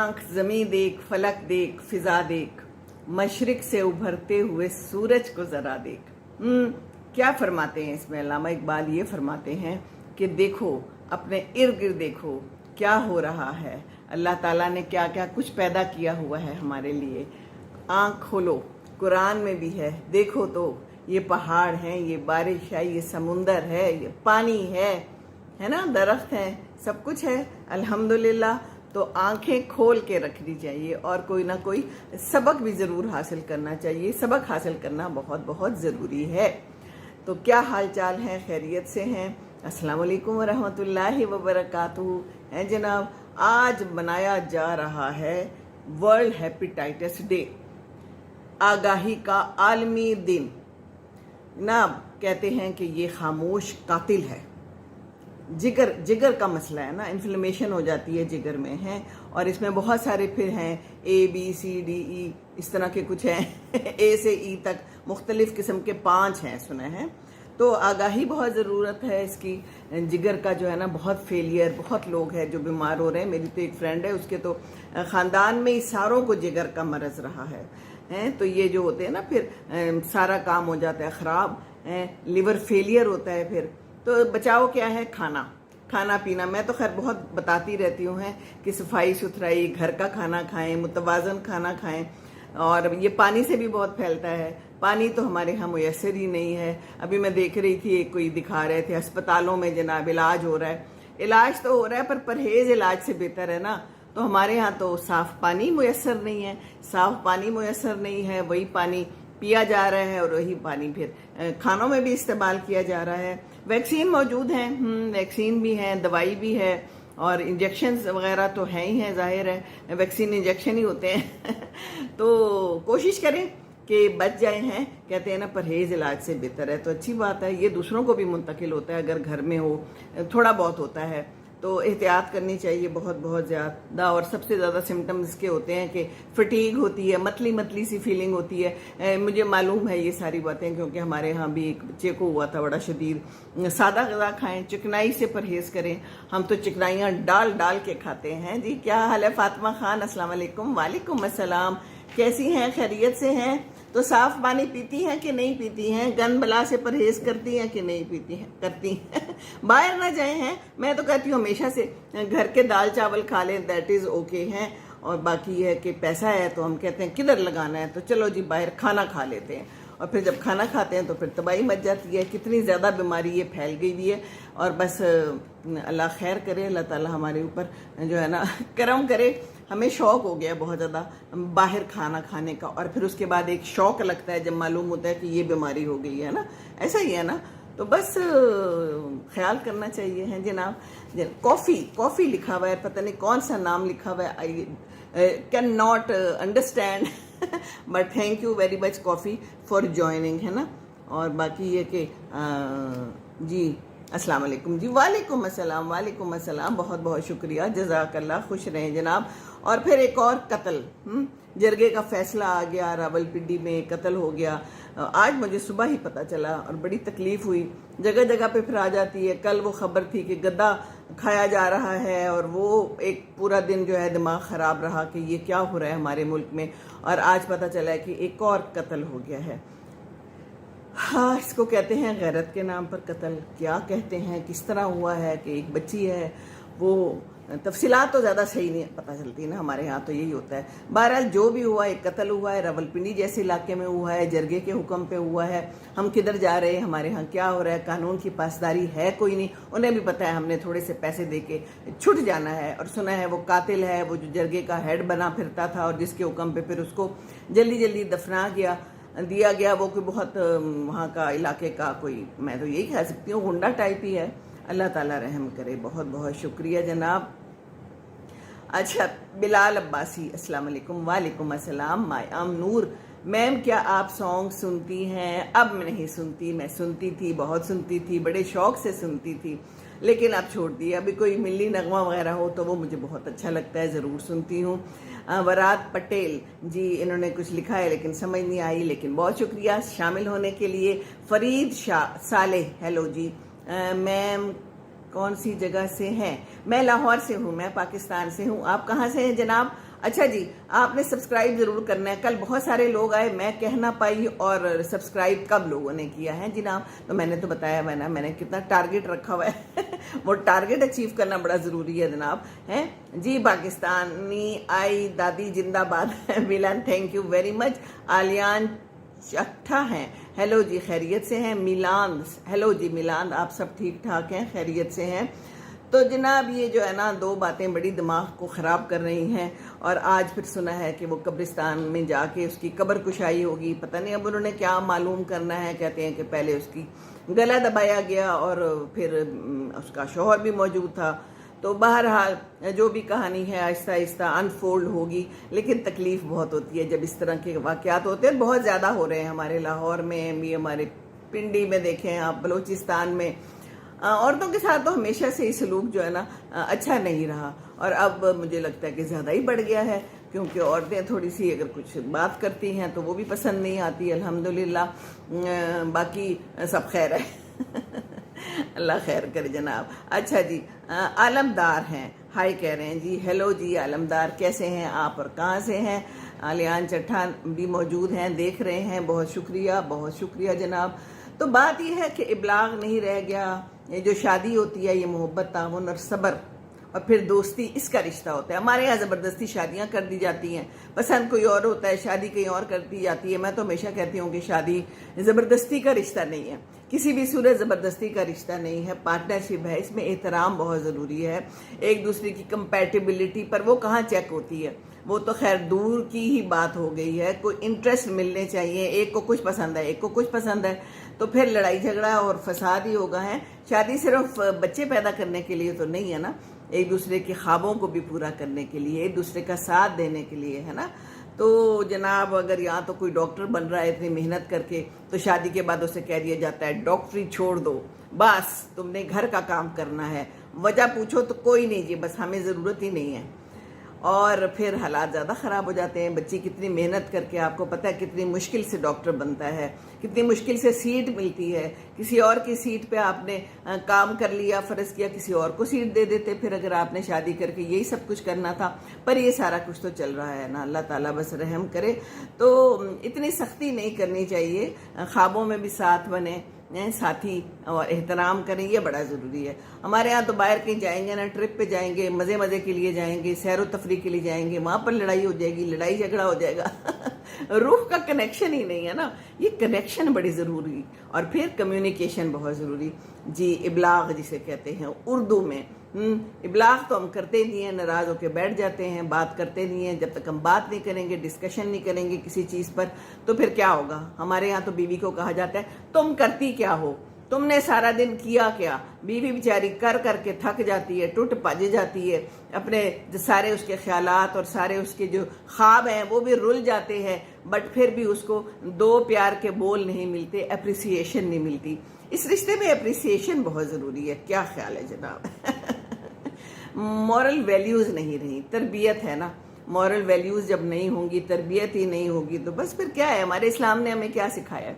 आंख ज़मीं देख, फलक देख, फिजा देख, मशरिक से उभरते हुए सूरज को ज़रा देख। क्या फरमाते हैं इसमें? अल्लामा इकबाल ये फरमाते हैं कि देखो, अपने इर्द गिर्द देखो क्या हो रहा है। अल्लाह ताला ने क्या क्या कुछ पैदा किया हुआ है हमारे लिए। आंख खोलो, कुरान में भी है, देखो तो ये पहाड़ हैं, ये बारिश है, ये समुंदर है, ये पानी है ना, दरख्त हैं, सब कुछ है अल्हम्दुलिल्लाह। तो आंखें खोल के रखनी चाहिए और कोई ना कोई सबक भी ज़रूर हासिल करना चाहिए। सबक हासिल करना बहुत बहुत ज़रूरी है। तो क्या हाल चाल है? खैरियत से हैं? अस्सलाम वालेकुम वरहमतुल्लाहि वबरकातुहू। है जनाब, आज मनाया जा रहा है वर्ल्ड हेपेटाइटिस डे, आगाही का आलमी दिन। ना कहते हैं कि ये खामोश कातिल है। जिगर का मसला है ना, इन्फ्लेमेशन हो जाती है जिगर में, है, और इसमें बहुत सारे फिर हैं, ABCDE इस तरह के कुछ हैं A से E तक मुख्तलिफ किस्म के 5 हैं सुने हैं। तो आगाही बहुत ज़रूरत है इसकी। जिगर का जो है ना बहुत फेलियर, बहुत लोग हैं जो बीमार हो रहे हैं। मेरी तो एक फ्रेंड है, उसके तो ख़ानदान में ही सारों को जिगर का मरज़ रहा है। तो ये जो होते हैं ना फिर सारा काम हो जाता है ख़राब, लिवर फेलियर होता है फिर। तो बचाओ क्या है? खाना पीना। मैं तो खैर बहुत बताती रहती हूँ कि सफाई सुथराई, घर का खाना खाएं, मुतवाज़न खाना खाएं। और ये पानी से भी बहुत फैलता है। पानी तो हमारे यहाँ मुयस्सर ही नहीं है। अभी मैं देख रही थी, एक कोई दिखा रहे थे अस्पतालों में जनाब इलाज हो रहा है। इलाज तो हो रहा है पर परहेज़ इलाज से बेहतर है ना। तो हमारे यहाँ तो साफ़ पानी मुयस्सर नहीं है। साफ़ पानी मुयस्सर नहीं है, वही पानी पिया जा रहा है और वही पानी फिर खानों में भी इस्तेमाल किया जा रहा है। वैक्सीन मौजूद हैं, वैक्सीन भी है, दवाई भी है और इंजेक्शंस वगैरह तो हैं ही हैं, जाहिर है वैक्सीन इंजेक्शन ही होते हैं तो कोशिश करें कि बच जाए। हैं कहते हैं ना परहेज़ इलाज से बेहतर है, तो अच्छी बात है। ये दूसरों को भी मुंतकिल होता है, अगर घर में हो थोड़ा बहुत होता है तो एहतियात करनी चाहिए बहुत बहुत ज़्यादा। और सबसे ज़्यादा सिम्टम्स इसके होते हैं कि फटीग होती है, मतली सी फीलिंग होती है। मुझे मालूम है ये सारी बातें, क्योंकि हमारे यहाँ भी एक बच्चे को हुआ था बड़ा शदीद। सादा ग़िज़ा खाएं, चिकनाई से परहेज़ करें। हम तो चिकनाइयाँ डाल के खाते हैं जी। क्या हाल है फ़ातिमा खान? अस्सलाम वालेकुम। वालेकुम अस्सलाम। कैसी हैं? खैरियत से हैं? तो साफ़ पानी पीती हैं कि नहीं पीती हैं? गंद बला से परहेज़ करती हैं कि नहीं पीती हैं? करती हैं बाहर ना जाए हैं। मैं तो कहती हूँ हमेशा से घर के दाल चावल खा लें, दैट इज़ ओके हैं। और बाकी है कि पैसा है तो हम कहते हैं किधर लगाना है, तो चलो जी बाहर खाना खा लेते हैं। और फिर जब खाना खाते हैं तो फिर तबाही मच जाती है। कितनी ज़्यादा बीमारी ये फैल गई हुई है। और बस अल्लाह खैर करे, अल्लाह ताला हमारे ऊपर जो है ना करम करे। हमें शौक़ हो गया बहुत ज़्यादा बाहर खाना खाने का, और फिर उसके बाद एक शौक़ लगता है जब मालूम होता है कि ये बीमारी हो गई है ना। ऐसा ही है ना। तो बस ख्याल करना चाहिए है जनाब। कॉफ़ी लिखा हुआ है, पता नहीं कौन सा नाम लिखा हुआ है, I can not understand but thank you very much coffee for joining, है ना। और बाकी ये कि जी अस्सलाम वालेकुम जी। वालेकुम अस्सलाम, वालेकुम अस्सलाम। बहुत बहुत शुक्रिया, जज़ाकल्लाह, खुश रहें जनाब। और फिर एक और कत्ल, जरगे का फैसला आ गया, रावलपिंडी में कत्ल हो गया। आज मुझे सुबह ही पता चला और बड़ी तकलीफ़ हुई। जगह जगह पे फिर आ जाती है। कल वो खबर थी कि गद्दा खाया जा रहा है, और वो एक पूरा दिन जो है दिमाग ख़राब रहा कि ये क्या हो रहा है हमारे मुल्क में। और आज पता चला है कि एक और कत्ल हो गया है। हाँ, इसको कहते हैं गैरत के नाम पर कत्ल। क्या कहते हैं, किस तरह हुआ है कि एक बच्ची है, वो तफसीलात तो ज़्यादा सही नहीं पता चलती ना, हमारे यहाँ तो यही होता है। बहरहाल जो भी हुआ, एक कत्ल हुआ है, रावलपिंडी जैसे इलाके में हुआ है, जरगे के हुक्म पे हुआ है। हम किधर जा रहे हैं, हमारे यहाँ क्या हो रहा है, कानून की पासदारी है कोई नहीं। उन्हें भी पता है हमने थोड़े से पैसे दे के छुट जाना है। और सुना है वो कातिल है, वो जो जरगे का हेड बना फिरता था और जिसके हुक्म पे फिर उसको जल्दी जल्दी दफना दिया गया। वो कोई बहुत वहाँ का इलाके का कोई, मैं तो यही कह सकती हूँ गुंडा टाइप ही है। अल्लाह ताला रहम करे। बहुत बहुत शुक्रिया जनाब। अच्छा, बिलाल अब्बासी, अस्सलाम वालेकुम। वालेकुम अस्सलाम। माय आम नूर मैम, क्या आप सॉन्ग सुनती हैं? अब मैं नहीं सुनती। मैं सुनती थी, बहुत सुनती थी, बड़े शौक से सुनती थी, लेकिन अब छोड़ दिया। अभी कोई मिली नगमा वगैरह हो तो वो मुझे बहुत अच्छा लगता है, ज़रूर सुनती हूँ। वरात पटेल जी, इन्होंने कुछ लिखा है लेकिन समझ नहीं आई, लेकिन बहुत शुक्रिया शामिल होने के लिए। फरीद शाह सालेह, हेलो जी। मैम कौन सी जगह से हैं? मैं लाहौर से हूँ, मैं पाकिस्तान से हूँ। आप कहाँ से हैं जनाब? अच्छा जी, आपने सब्सक्राइब जरूर करना है। कल बहुत सारे लोग आए, मैं कह ना पाई और सब्सक्राइब कब लोगों ने किया है जनाब, तो मैंने तो बताया मैंने कितना टारगेट रखा हुआ है वो टारगेट अचीव करना बड़ा ज़रूरी है जनाब, हैं जी। पाकिस्तानी आई दादी जिंदाबाद Milan, thank you very much. Aliyan Chattha हैं, हेलो जी, खैरियत से हैं। मिलान, हेलो जी मिलान, आप सब ठीक ठाक हैं, खैरियत से हैं। तो जनाब ये जो है ना, दो बातें बड़ी दिमाग को ख़राब कर रही हैं। और आज फिर सुना है कि वो कब्रिस्तान में जाके उसकी कब्र कुशाई होगी, पता नहीं अब उन्होंने क्या मालूम करना है। कहते हैं कि पहले उसकी गला दबाया गया और फिर उसका शौहर भी मौजूद था। तो बहरहाल जो भी कहानी है आहिस्ता आहिस्ता अनफोल्ड होगी, लेकिन तकलीफ़ बहुत होती है जब इस तरह के वाक़यात होते हैं। बहुत ज़्यादा हो रहे हैं हमारे लाहौर में भी, हमारे पिंडी में देखें आप, बलूचिस्तान में औरतों के साथ तो हमेशा से ही सलूक जो है ना अच्छा नहीं रहा, और अब मुझे लगता है कि ज़्यादा ही बढ़ गया है, क्योंकि औरतें थोड़ी सी अगर कुछ बात करती हैं तो वो भी पसंद नहीं आती। अल्हम्दुलिल्लाह बाकी सब खैर है अल्लाह खैर करे जनाब। अच्छा जी, आलमदार हैं, हाय कह रहे हैं जी, हेलो जी आलमदार, कैसे हैं आप और कहाँ से हैं? आलियान चट्ठा भी मौजूद हैं, देख रहे हैं, बहुत शुक्रिया जनाब। तो बात यह है कि इबलाग नहीं रह गया। ये जो शादी होती है, ये मोहब्बत, ताउन और सब्र और फिर दोस्ती, इसका रिश्ता होता है। हमारे यहाँ ज़बरदस्ती शादियाँ कर दी जाती हैं, पसंद कोई और होता है, शादी कहीं और कर दी जाती है। मैं तो हमेशा कहती हूँ कि शादी ज़बरदस्ती का रिश्ता नहीं है, किसी भी सूरत ज़बरदस्ती का रिश्ता नहीं है, पार्टनरशिप है। इसमें एहतराम बहुत ज़रूरी है, एक दूसरे की कंपैटिबिलिटी पर वो कहाँ चेक होती है, वो तो खैर दूर की ही बात हो गई है। कोई इंटरेस्ट मिलने चाहिए, एक को कुछ पसंद है, एक को कुछ पसंद है, तो फिर लड़ाई झगड़ा और फसाद ही होगा। है शादी सिर्फ बच्चे पैदा करने के लिए तो नहीं है ना, एक दूसरे के ख्वाबों को भी पूरा करने के लिए, एक दूसरे का साथ देने के लिए, है ना। तो जनाब अगर यहाँ तो कोई डॉक्टर बन रहा है इतनी मेहनत करके, तो शादी के बाद उसे कह दिया जाता है डॉक्टरी छोड़ दो, बस तुमने घर का काम करना है। वजह पूछो तो कोई नहीं जी, बस हमें ज़रूरत ही नहीं है। और फिर हालात ज़्यादा ख़राब हो जाते हैं। बच्ची कितनी मेहनत करके, आपको पता है कितनी मुश्किल से डॉक्टर बनता है, कितनी मुश्किल से सीट मिलती है। किसी और की सीट पे आपने काम कर लिया, फ़र्ज़ किया किसी और को सीट दे देते, फिर अगर आपने शादी करके यही सब कुछ करना था। पर ये सारा कुछ तो चल रहा है ना, अल्लाह ताला बस रहम करे। तो इतनी सख्ती नहीं करनी चाहिए, ख्वाबों में भी साथ बने, साथी और एहतराम करें, ये बड़ा ज़रूरी है। हमारे यहाँ तो बाहर कहीं जाएंगे ना, ट्रिप पे जाएंगे, मज़े के लिए जाएंगे, सैर व तफरी के लिए जाएंगे, वहाँ पर लड़ाई हो जाएगी, लड़ाई झगड़ा हो जाएगा रूह का कनेक्शन ही नहीं है ना, ये कनेक्शन बड़ी ज़रूरी। और फिर कम्युनिकेशन बहुत ज़रूरी जी। इबलाग जिसे कहते हैं उर्दू में, इबलाग तो हम करते नहीं हैं, नाराज़ होकर बैठ जाते हैं, बात करते नहीं हैं। जब तक हम बात नहीं करेंगे, डिस्कशन नहीं करेंगे किसी चीज़ पर, तो फिर क्या होगा। हमारे यहाँ तो बीवी को कहा जाता है तुम करती क्या हो, तुमने सारा दिन किया क्या। बीवी बेचारी कर करके थक जाती है, टूट भज जाती है, अपने सारे उसके ख्यालात और सारे उसके जो ख्वाब हैं वो भी रुल जाते हैं, बट फिर भी उसको दो प्यार के बोल नहीं मिलते, अप्रिसिएशन नहीं मिलती। इस रिश्ते में अप्रिसिएशन बहुत ज़रूरी है, क्या ख्याल है जनाब मॉरल वैल्यूज़ नहीं रही, तरबियत है ना। मॉरल वैल्यूज़ जब नहीं होंगी, तरबियत ही नहीं होगी, तो बस फिर क्या है। हमारे इस्लाम ने हमें क्या सिखाया है?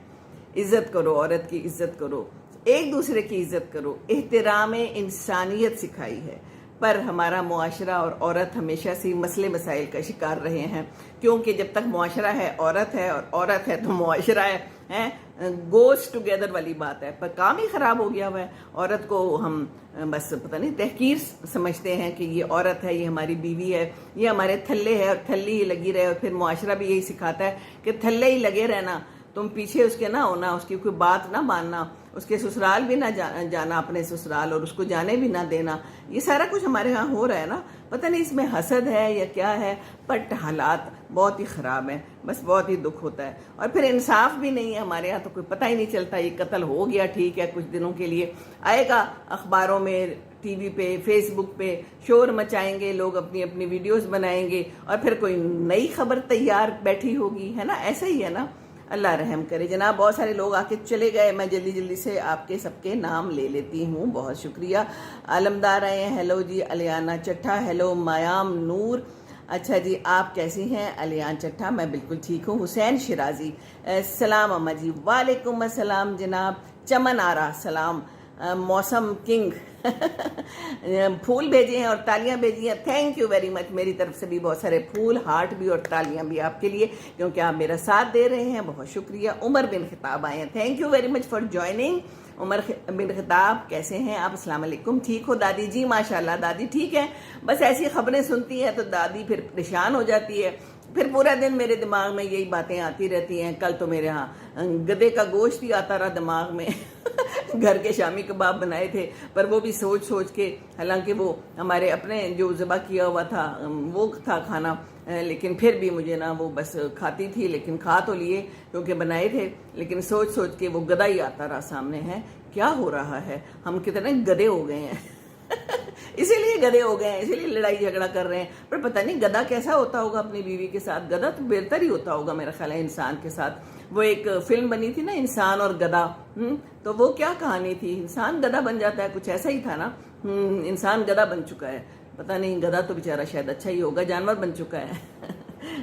इज़्ज़त करो, औरत की इज़्ज़त करो, एक दूसरे की इज़्ज़त करो, एहतराम इंसानियत सिखाई है। पर हमारा मुआशरा और औरत हमेशा से मसले मसाइल का शिकार रहे हैं, क्योंकि जब तक मुआशरा है औरत है, और औरत है तो मुआशरा है गोज़ टुगेदर वाली बात है। पर काम ही ख़राब हो गया हुआ है। औरत को हम बस पता नहीं तहकीर समझते हैं कि ये औरत है, ये हमारी बीवी है, ये हमारे थल्ले है और थल्ले ही लगी रहे। और फिर मुआशरा भी यही सिखाता है कि थल्ले ही लगे रहना, तुम पीछे उसके ना होना, उसकी कोई बात ना मानना, उसके ससुराल भी ना जाना अपने ससुराल, और उसको जाने भी ना देना। ये सारा कुछ हमारे यहाँ हो रहा है ना, पता नहीं इसमें हसद है या क्या है, बट हालात बहुत ही ख़राब हैं, बस बहुत ही दुख होता है। और फिर इंसाफ भी नहीं है हमारे यहाँ, तो कोई पता ही नहीं चलता। ये कत्ल हो गया ठीक है, कुछ दिनों के लिए आएगा अखबारों में, टीवी पे, फेसबुक पे शोर मचाएंगे लोग, अपनी अपनी वीडियोस बनाएंगे, और फिर कोई नई खबर तैयार बैठी होगी, है ना। ऐसा ही है ना, अल्लाह रहम करे जनाब। बहुत सारे लोग आके चले गए, मैं जल्दी जल्दी से आपके सबके नाम ले लेती हूँ, बहुत शुक्रिया। आलमदार आए हैं, हेलो जी। अलियाना चट्ठा, हेलो। मायाम नूर, अच्छा जी, आप कैसी हैं? अलियान चट्ठा, मैं बिल्कुल ठीक हूँ। हुसैन शिराजी, सलाम अम्मा जी। वालेकुम अस्सलाम जनाब। चमन आरा, सलाम। मौसम किंग फूल भेजे हैं और तालियां भेजी हैं। थैंक यू वेरी मच, मेरी तरफ से भी बहुत सारे फूल, हार्ट भी और तालियां भी आपके लिए, क्योंकि आप मेरा साथ दे रहे हैं। बहुत शुक्रिया। उमर बिन खिताब आए हैं, thank you very much for joining. Umar bin Khitab, कैसे हैं आप? अस्सलाम वालेकुम। ठीक हो दादी जी? माशाल्लाह दादी ठीक है। बस ऐसी खबरें सुनती है तो दादी फिर परेशान हो जाती है, फिर पूरा दिन मेरे दिमाग में यही बातें आती रहती हैं। कल तो मेरे यहाँ गधे का गोश्त ही आता रहा दिमाग में घर के शामी कबाब बनाए थे, पर वो भी सोच सोच के, हालांकि वो हमारे अपने जो ज़बा किया हुआ था वो था खाना, लेकिन फिर भी मुझे ना वो बस खाती थी, लेकिन खा तो लिए क्योंकि बनाए थे, लेकिन सोच सोच के वो गधा ही आता रहा सामने। है क्या हो रहा है, हम कितने गधे हो गए हैं इसीलिए गधे हो गए हैं, इसीलिए लड़ाई झगड़ा कर रहे हैं। पर पता नहीं गधा कैसा होता होगा अपनी बीवी के साथ। गधा तो बेहतर ही होता होगा मेरा ख्याल है इंसान के साथ। वो एक फिल्म बनी थी ना, इंसान और गधा, तो वो क्या कहानी थी, इंसान गधा बन जाता है, कुछ ऐसा ही था ना। इंसान गधा बन चुका है, पता नहीं गधा तो बेचारा शायद अच्छा ही होगा, जानवर बन चुका है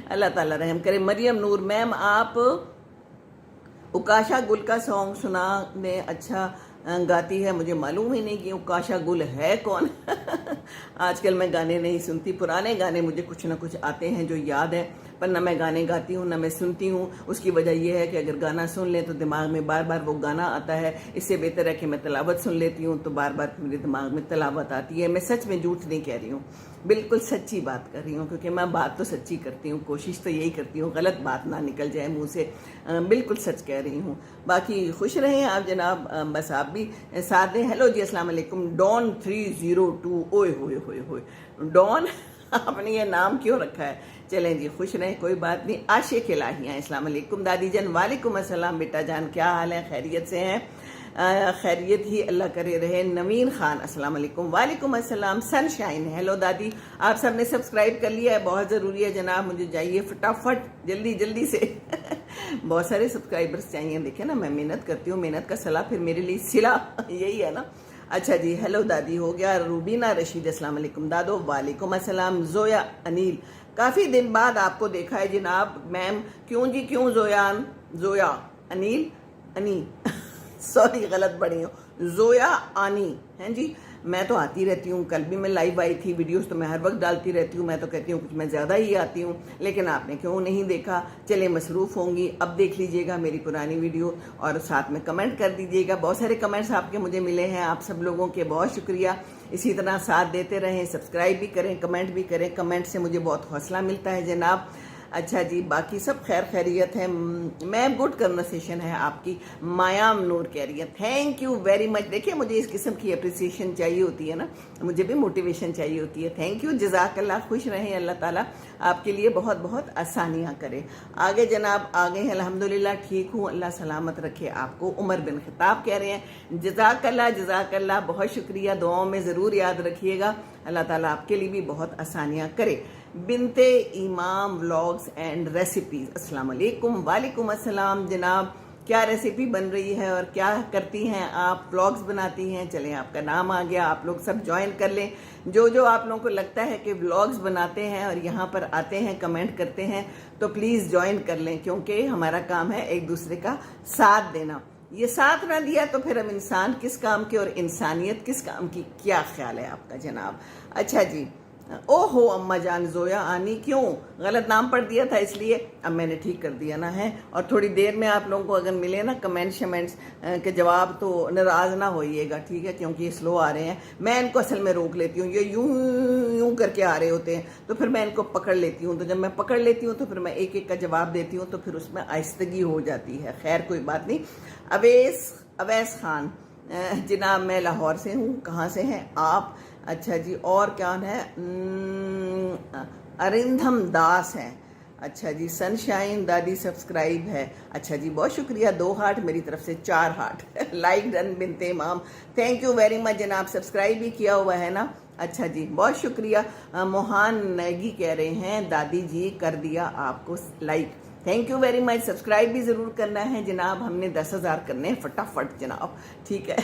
अल्लाह ताला रहम करे। मरियम नूर मैम, आप उकाशा गुल का सॉन्ग सुनाने अच्छा गाती है, मुझे मालूम ही नहीं कि उकाशा गुल है कौन आजकल मैं गाने नहीं सुनती, पुराने गाने मुझे कुछ ना कुछ आते हैं जो याद है, पर ना मैं गाने गाती हूँ ना मैं सुनती हूँ। उसकी वजह यह है कि अगर गाना सुन लें तो दिमाग में बार बार वो गाना आता है। इससे बेहतर है कि मैं तलावत सुन लेती हूँ, तो बार बार मेरे दिमाग में तलावत आती है। मैं सच में झूठ नहीं कह रही हूँ, बिल्कुल सच्ची बात कर रही हूँ, क्योंकि मैं बात तो सच्ची करती हूँ, कोशिश तो यही करती हूँ गलत बात ना निकल जाए मुंह से। बिल्कुल सच कह रही हूँ। बाकी खुश रहें आप जनाब, बस आप भी साथ दें। हेलो जी, अस्सलाम वालेकुम। डॉन 302, ओए होए होए होए डॉन आपने ये नाम क्यों रखा है? चलें जी, खुश रहें, कोई बात नहीं। आशिक इलाहियाँ, अस्सलाम वालेकुम। दादी जान वालेकुम अस्सलाम। बेटा जान क्या हाल है, खैरियत से हैं? खैरियत ही अल्लाह करे रहे। नवीन खान, अस्सलाम वालेकुम। वालेकुम अस्सलाम। सनशाइन, हेलो दादी। आप सब ने सब्सक्राइब कर लिया है, बहुत ज़रूरी है जनाब, मुझे चाहिए फटाफट जल्दी जल्दी से बहुत सारे सब्सक्राइबर्स चाहिए। देखे ना, मैं मेहनत करती हूँ, मेहनत का सला फिर मेरे लिए सिला यही है ना। अच्छा जी, हेलो दादी हो गया। रूबीना रशीद, अस्सलाम वालेकुम। दादो वालेकुम अस्सलाम। जोया अनिल, काफ़ी दिन बाद आपको देखा है जनाब। मैम क्यों जी, क्यों जोयान? जोया अनिल अनी सॉरी गलत पढ़ी हूँ, जोया आनी हैं जी। मैं तो आती रहती हूँ, कल भी मैं लाइव आई थी, वीडियोस तो मैं हर वक्त डालती रहती हूँ। मैं तो कहती हूँ कुछ मैं ज़्यादा ही आती हूँ, लेकिन आपने क्यों नहीं देखा? चले मसरूफ़ होंगी, अब देख लीजिएगा मेरी पुरानी वीडियो और साथ में कमेंट कर दीजिएगा। बहुत सारे कमेंट्स आपके मुझे मिले हैं, आप सब लोगों के बहुत शुक्रिया। इसी तरह साथ देते रहें, सब्सक्राइब भी करें, कमेंट भी करें। कमेंट से मुझे बहुत हौसला मिलता है जनाब। अच्छा जी, बाकी सब खैर खैरियत है। मैम गुड कन्वर्सेशन है आपकी, मायाम नूर कह रही है। Thank you very much. देखिए, मुझे इस किस्म की अप्रिसिएशन चाहिए होती है ना, मुझे भी मोटिवेशन चाहिए होती है। थैंक यू, जज़ाकल्लाह। खुश रहें, अल्लाह ताला आपके लिए बहुत बहुत आसानियाँ करे। आगे जनाब, आगे हैं अल्हम्दुलिल्लाह, ठीक हूँ, अल्लाह सलामत रखे आपको। उमर बिन खिताब कह रहे हैं, जज़ाकल्लाह जज़ाकल्लाह, बहुत शुक्रिया, दुआओं में ज़रूर याद रखिएगा। अल्लाह ताला आपके लिए भी बहुत आसानियाँ करे। बिनते इमाम व्लॉग्स एंड रेसिपीज़, अस्सलाम वालेकुम। वालेकुम अस्सलाम जनाब। क्या रेसिपी बन रही है और क्या करती हैं आप? व्लॉग्स बनाती हैं? चलें, आपका नाम आ गया, आप लोग सब ज्वाइन कर लें। जो जो आप लोगों को लगता है कि व्लॉग्स बनाते हैं और यहाँ पर आते हैं, कमेंट करते हैं, तो प्लीज़ ज्वाइन कर लें, क्योंकि हमारा काम है एक दूसरे का साथ देना। ये साथ ना दिया तो फिर हम इंसान किस काम के और इंसानियत किस काम की? क्या ख्याल है आपका जनाब? अच्छा जी, ओहो अम्मा जान, जोया आनी, क्यों गलत नाम पढ़ दिया था, इसलिए अब मैंने ठीक कर दिया ना है। और थोड़ी देर में आप लोगों को अगर मिले ना कमेंट्स शमेंट्स के जवाब, तो नाराज़ ना होइएगा, ठीक है, क्योंकि ये स्लो आ रहे हैं। मैं इनको असल में रोक लेती हूँ, ये यूं यूं करके आ रहे होते हैं, तो फिर मैं इनको पकड़ लेती हूँ। तो जब मैं पकड़ लेती हूँ तो फिर मैं एक एक का जवाब देती हूँ, तो फिर उसमें आहिस्तगी हो जाती है। खैर कोई बात नहीं। अवैस खान जनाब, मैं लाहौर से हूँ। कहाँ से हैं आप? अच्छा जी, और क्या है? अरिंधम दास हैं। अच्छा जी, सनशाइन दादी सब्सक्राइब है। अच्छा जी, बहुत शुक्रिया। 2 हार्ट, मेरी तरफ से 4 हार्ट लाइक डन बिनते इमाम, थैंक यू वेरी मच जनाब। सब्सक्राइब भी किया हुआ है ना? अच्छा जी, बहुत शुक्रिया। मोहान नेगी कह रहे हैं, दादी जी कर दिया आपको like, thank you very much. Subscribe भी ज़रूर करना है जनाब, हमने 10,000 करने हैं फटाफट जनाब, ठीक है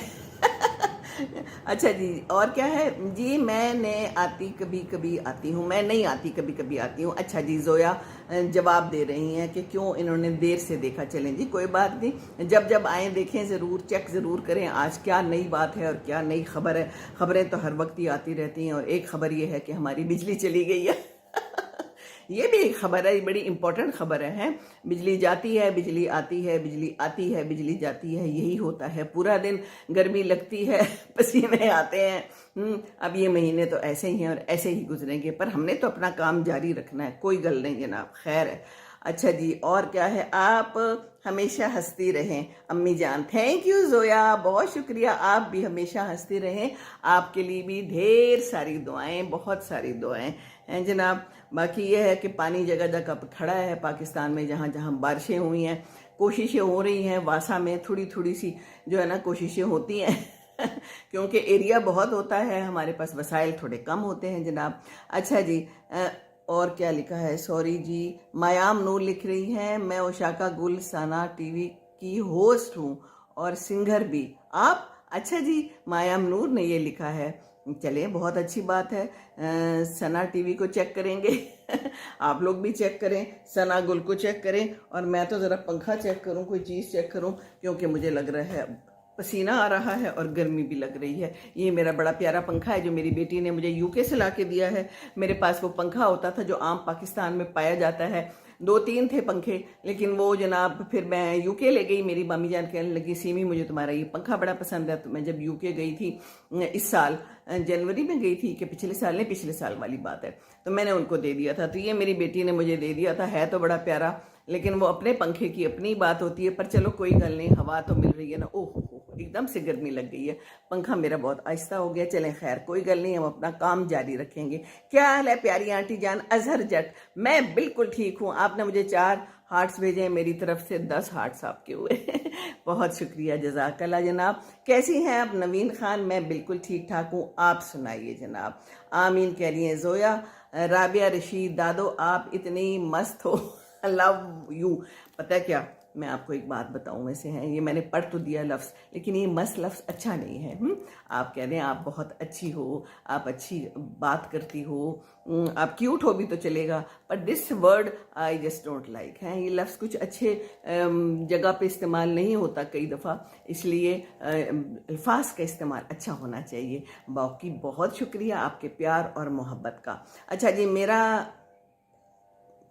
अच्छा जी, और क्या है जी, मैं आती कभी कभी आती हूँ, मैं नहीं आती कभी कभी आती हूँ। अच्छा जी, जोया जवाब दे रही हैं कि क्यों इन्होंने देर से देखा। चलें जी, कोई बात नहीं, जब जब आए देखें ज़रूर, चेक ज़रूर करें आज क्या नई बात है और क्या नई खबर है। खबरें तो हर वक्त ही आती रहती हैं, और एक खबर ये है कि हमारी बिजली चली गई है। ये भी एक खबर है, बड़ी इंपॉर्टेंट खबर है। बिजली जाती है, बिजली आती है, बिजली आती है, बिजली जाती है, यही होता है पूरा दिन। गर्मी लगती है, पसीने आते हैं। अब ये महीने तो ऐसे ही हैं और ऐसे ही गुजरेंगे, पर हमने तो अपना काम जारी रखना है, कोई गल नहीं जनाब, खैर है। अच्छा जी, और क्या है, आप हमेशा हंसती रहें अम्मी जान। थैंक यू जोया, बहुत शुक्रिया, आप भी हमेशा हंसती रहें। आपके लिए भी ढेर सारी दुआएं, बहुत सारी दुआएं हैं जनाब। बाकी ये है कि पानी जगह जगह खड़ा है पाकिस्तान में, जहाँ जहाँ बारिशें हुई हैं, कोशिशें हो रही हैं। वासा में थोड़ी थोड़ी सी जो है ना कोशिशें होती हैं क्योंकि एरिया बहुत होता है, हमारे पास वसाइल थोड़े कम होते हैं जनाब। अच्छा जी, और क्या लिखा है, सॉरी जी, मायाम नूर लिख रही हैं, मैं ओशाका गुल सना टीवी की होस्ट हूँ और सिंगर भी। आप? अच्छा जी, मायाम नूर ने ये लिखा है, चलिए बहुत अच्छी बात है। सना टीवी को चेक करेंगे आप लोग भी चेक करें, सना गुल को चेक करें, और मैं तो ज़रा पंखा चेक करूं, कोई चीज़ चेक करूं, क्योंकि मुझे लग रहा है पसीना आ रहा है और गर्मी भी लग रही है। ये मेरा बड़ा प्यारा पंखा है जो मेरी बेटी ने मुझे यूके से ला के दिया है। मेरे पास वो पंखा होता था जो आम पाकिस्तान में पाया जाता है, 2-3 थे पंखे, लेकिन वो जनाब फिर मैं यूके ले गई। मेरी मामी जान कहने लगी, सीमी मुझे तुम्हारा ये पंखा बड़ा पसंद है। तो मैं जब यूके गई थी इस साल जनवरी में गई थी, कि पिछले साल नहीं, पिछले साल वाली बात है, तो मैंने उनको दे दिया था। तो ये मेरी बेटी ने मुझे दे दिया था, है तो बड़ा प्यारा, लेकिन वो अपने पंखे की अपनी बात होती है। पर चलो कोई गल नहीं, हवा तो मिल रही है ना। ओह एकदम से गर्मी लग गई है, पंखा मेरा बहुत आहिस्ता हो गया। चलें खैर कोई गल नहीं, हम अपना काम जारी रखेंगे। क्या हाल है प्यारी आंटी जान अजहर जट? मैं बिल्कुल ठीक हूँ। आपने मुझे 4 हार्ट्स भेजे हैं, मेरी तरफ से 10 हार्ट्स आपके हुए बहुत शुक्रिया, जज़ाकल्लाह जनाब। कैसी हैं आप नवीन खान? मैं बिल्कुल ठीक ठाक हूँ, आप सुनाइए जनाब। आमीन कह रही हैं जोया। राबिया रशीद, दादो आप इतनी मस्त हो, लव यू। पता है क्या, मैं आपको एक बात बताऊं, वैसे हैं ये मैंने पढ़ तो दिया लफ्ज़, लेकिन ये मस्त लफ्ज़ अच्छा नहीं है। आप कह रहे हैं आप बहुत अच्छी हो, आप अच्छी बात करती हो, आप क्यूट हो भी तो चलेगा, पर this word I just don't like है। ये लफ्ज़ कुछ अच्छे जगह पे इस्तेमाल नहीं होता कई दफ़ा, इसलिए अल्फाज का इस्तेमाल अच्छा होना चाहिए। बाकी बहुत शुक्रिया आपके प्यार और मोहब्बत का। अच्छा जी, मेरा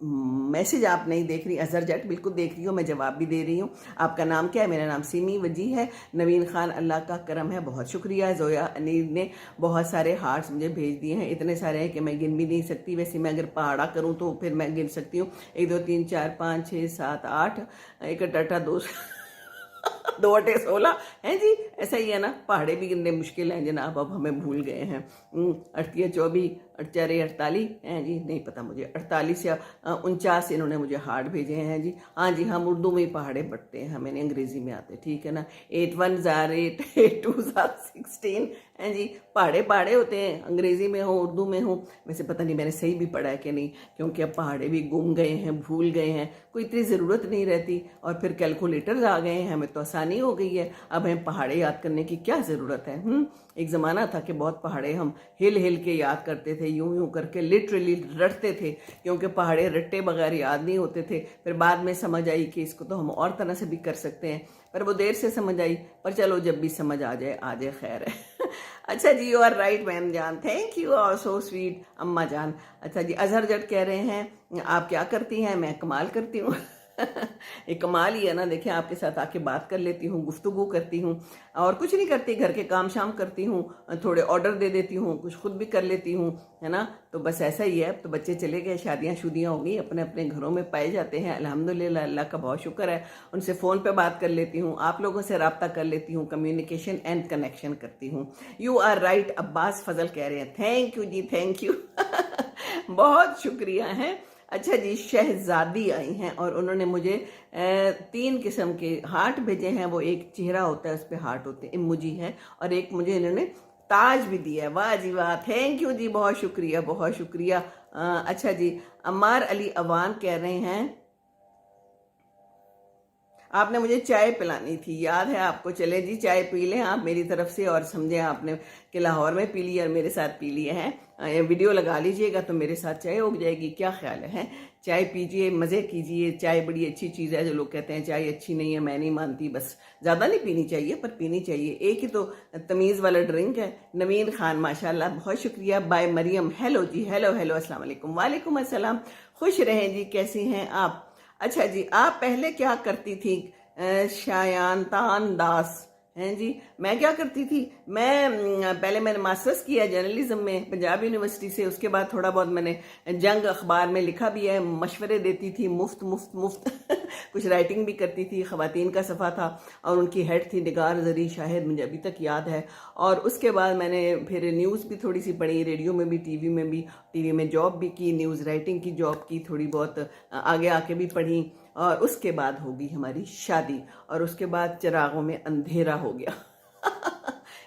मैसेज आप नहीं देख रही अजहर जट? बिल्कुल देख रही हो, मैं जवाब भी दे रही हूँ। आपका नाम क्या है? मेरा नाम सीमी वजी है। नवीन खान, अल्लाह का करम है, बहुत शुक्रिया। जोया अनील ने बहुत सारे हार्ट्स मुझे भेज दिए हैं, इतने सारे हैं कि मैं गिन भी नहीं सकती। वैसे मैं अगर पहाड़ा करूँ तो फिर मैं गिन सकती हूँ, 1 2 3 4 5 6 7 8, 1 8 2 2 8 16 हैं जी, ऐसा ही है ना। पहाड़े भी गिनने मुश्किल हैं जनाब, अब हमें भूल गए हैं। 8 24 8 4 48 हैं जी, नहीं पता मुझे, 48 या 49 इन्होंने मुझे हार्ड भेजे हैं जी। हाँ जी, हम उर्दू में ही पहाड़े पढ़ते हैं, हमें अंग्रेजी में आते, ठीक है ना। 8 1 8 8 2 16 हैं जी। पहाड़े होते हैं, अंग्रेजी में हो उर्दू में हो। वैसे पता नहीं मैंने सही भी पढ़ा है कि नहीं, क्योंकि अब पहाड़े भी गुम गए हैं, भूल गए हैं, कोई इतनी ज़रूरत नहीं रहती। और फिर कैलकुलेटर्स आ गए हैं, हमें तो आसानी हो गई है, अब हमें पहाड़े याद करने की क्या ज़रूरत है। एक ज़माना था कि बहुत पहाड़े हम हिल हिल के याद करते थे, यूं यूं करके लिटरली रटते थे, क्योंकि पहाड़े रट्टे बगैर याद नहीं होते थे। फिर बाद में समझ आई कि इसको तो हम और तरह से भी कर सकते हैं, पर वो देर से समझ आई। पर चलो जब भी समझ आ जाए खैर है अच्छा जी, यू आर राइट मैम जान, थैंक यू, और सो स्वीट अम्मा जान। अच्छा जी, अजहर जट कह रहे हैं आप क्या करती हैं? मैं कमाल करती हूँ एक कमाल ही है ना। देखिए, आपके साथ आके बात कर लेती हूँ, गुफ्तगू करती हूँ, और कुछ नहीं करती, घर के काम शाम करती हूँ, थोड़े ऑर्डर दे देती हूँ, कुछ खुद भी कर लेती हूँ, है ना। तो बस ऐसा ही है। अब तो बच्चे चले गए, शादियाँ शुदियाँ हो गई, अपने अपने घरों में पाए जाते हैं, अल्हम्दुलिल्लाह, अल्लाह का बहुत शुक्र है। उनसे फ़ोन पे बात कर लेती हूँ, आप लोगों से रब्ता कर लेती हूँ, कम्युनिकेशन एंड कनेक्शन करती हूँ। You are right, Abbas Fazal कह रहे हैं, thank you ji, thank you बहुत शुक्रिया है। अच्छा जी, शहजादी आई हैं और उन्होंने मुझे 3 किस्म के हार्ट भेजे हैं। वो एक चेहरा होता है, उस पर हार्ट होते हैं, इमोजी है, और एक मुझे इन्होंने ताज भी दिया है। वाह जी वाह, थैंक यू जी, बहुत शुक्रिया, बहुत शुक्रिया। अच्छा जी, अम्मार अली अवान कह रहे हैं آپ نے مجھے چائے پلانی تھی، یاد ہے آپ کو؟ چلے جی چائے پی لیں آپ میری طرف سے، اور سمجھیں آپ نے کہ لاہور میں پی لی اور میرے ساتھ پی لیے ہیں۔ ویڈیو لگا لیجئے گا تو میرے ساتھ چائے اگ جائے گی، کیا خیال ہے؟ چائے پیجئے، مزے کیجئے، چائے بڑی اچھی چیز ہے۔ جو لوگ کہتے ہیں چائے اچھی نہیں ہے، میں نہیں مانتی، بس زیادہ نہیں پینی چاہیے پر پینی چاہیے، ایک ہی تو تمیز والا ڈرنک ہے۔ نوین خان ماشاءاللہ بہت شکریہ، بائے مریم، ہیلو جی، ہیلو ہیلو، السلام علیکم، وعلیکم السلام، خوش رہیں جی، کیسی ہیں آپ؟ اچھا جی، آپ پہلے کیا کرتی تھی شایانتان داس؟ ہیں جی، میں کیا کرتی تھی؟ پہلے میں نے ماسٹرز کیا جرنلزم میں پنجاب یونیورسٹی سے، اس کے بعد تھوڑا بہت میں نے جنگ اخبار میں لکھا بھی ہے، مشورے دیتی تھی مفت مفت مفت کچھ رائٹنگ بھی کرتی تھی، خواتین کا صفحہ تھا اور ان کی ہیڈ تھی نگار زری شاہد، مجھے ابھی تک یاد ہے۔ اور اس کے بعد میں نے پھر نیوز بھی تھوڑی سی پڑھی، ریڈیو میں بھی، ٹی وی میں بھی، ٹی وی میں جاب بھی کی، نیوز رائٹنگ کی جاب کی تھوڑی بہت، آگے آ کے بھی پڑھی، اور اس کے بعد ہوگی ہماری شادی، اور اس کے بعد چراغوں میں اندھیرا ہو گیا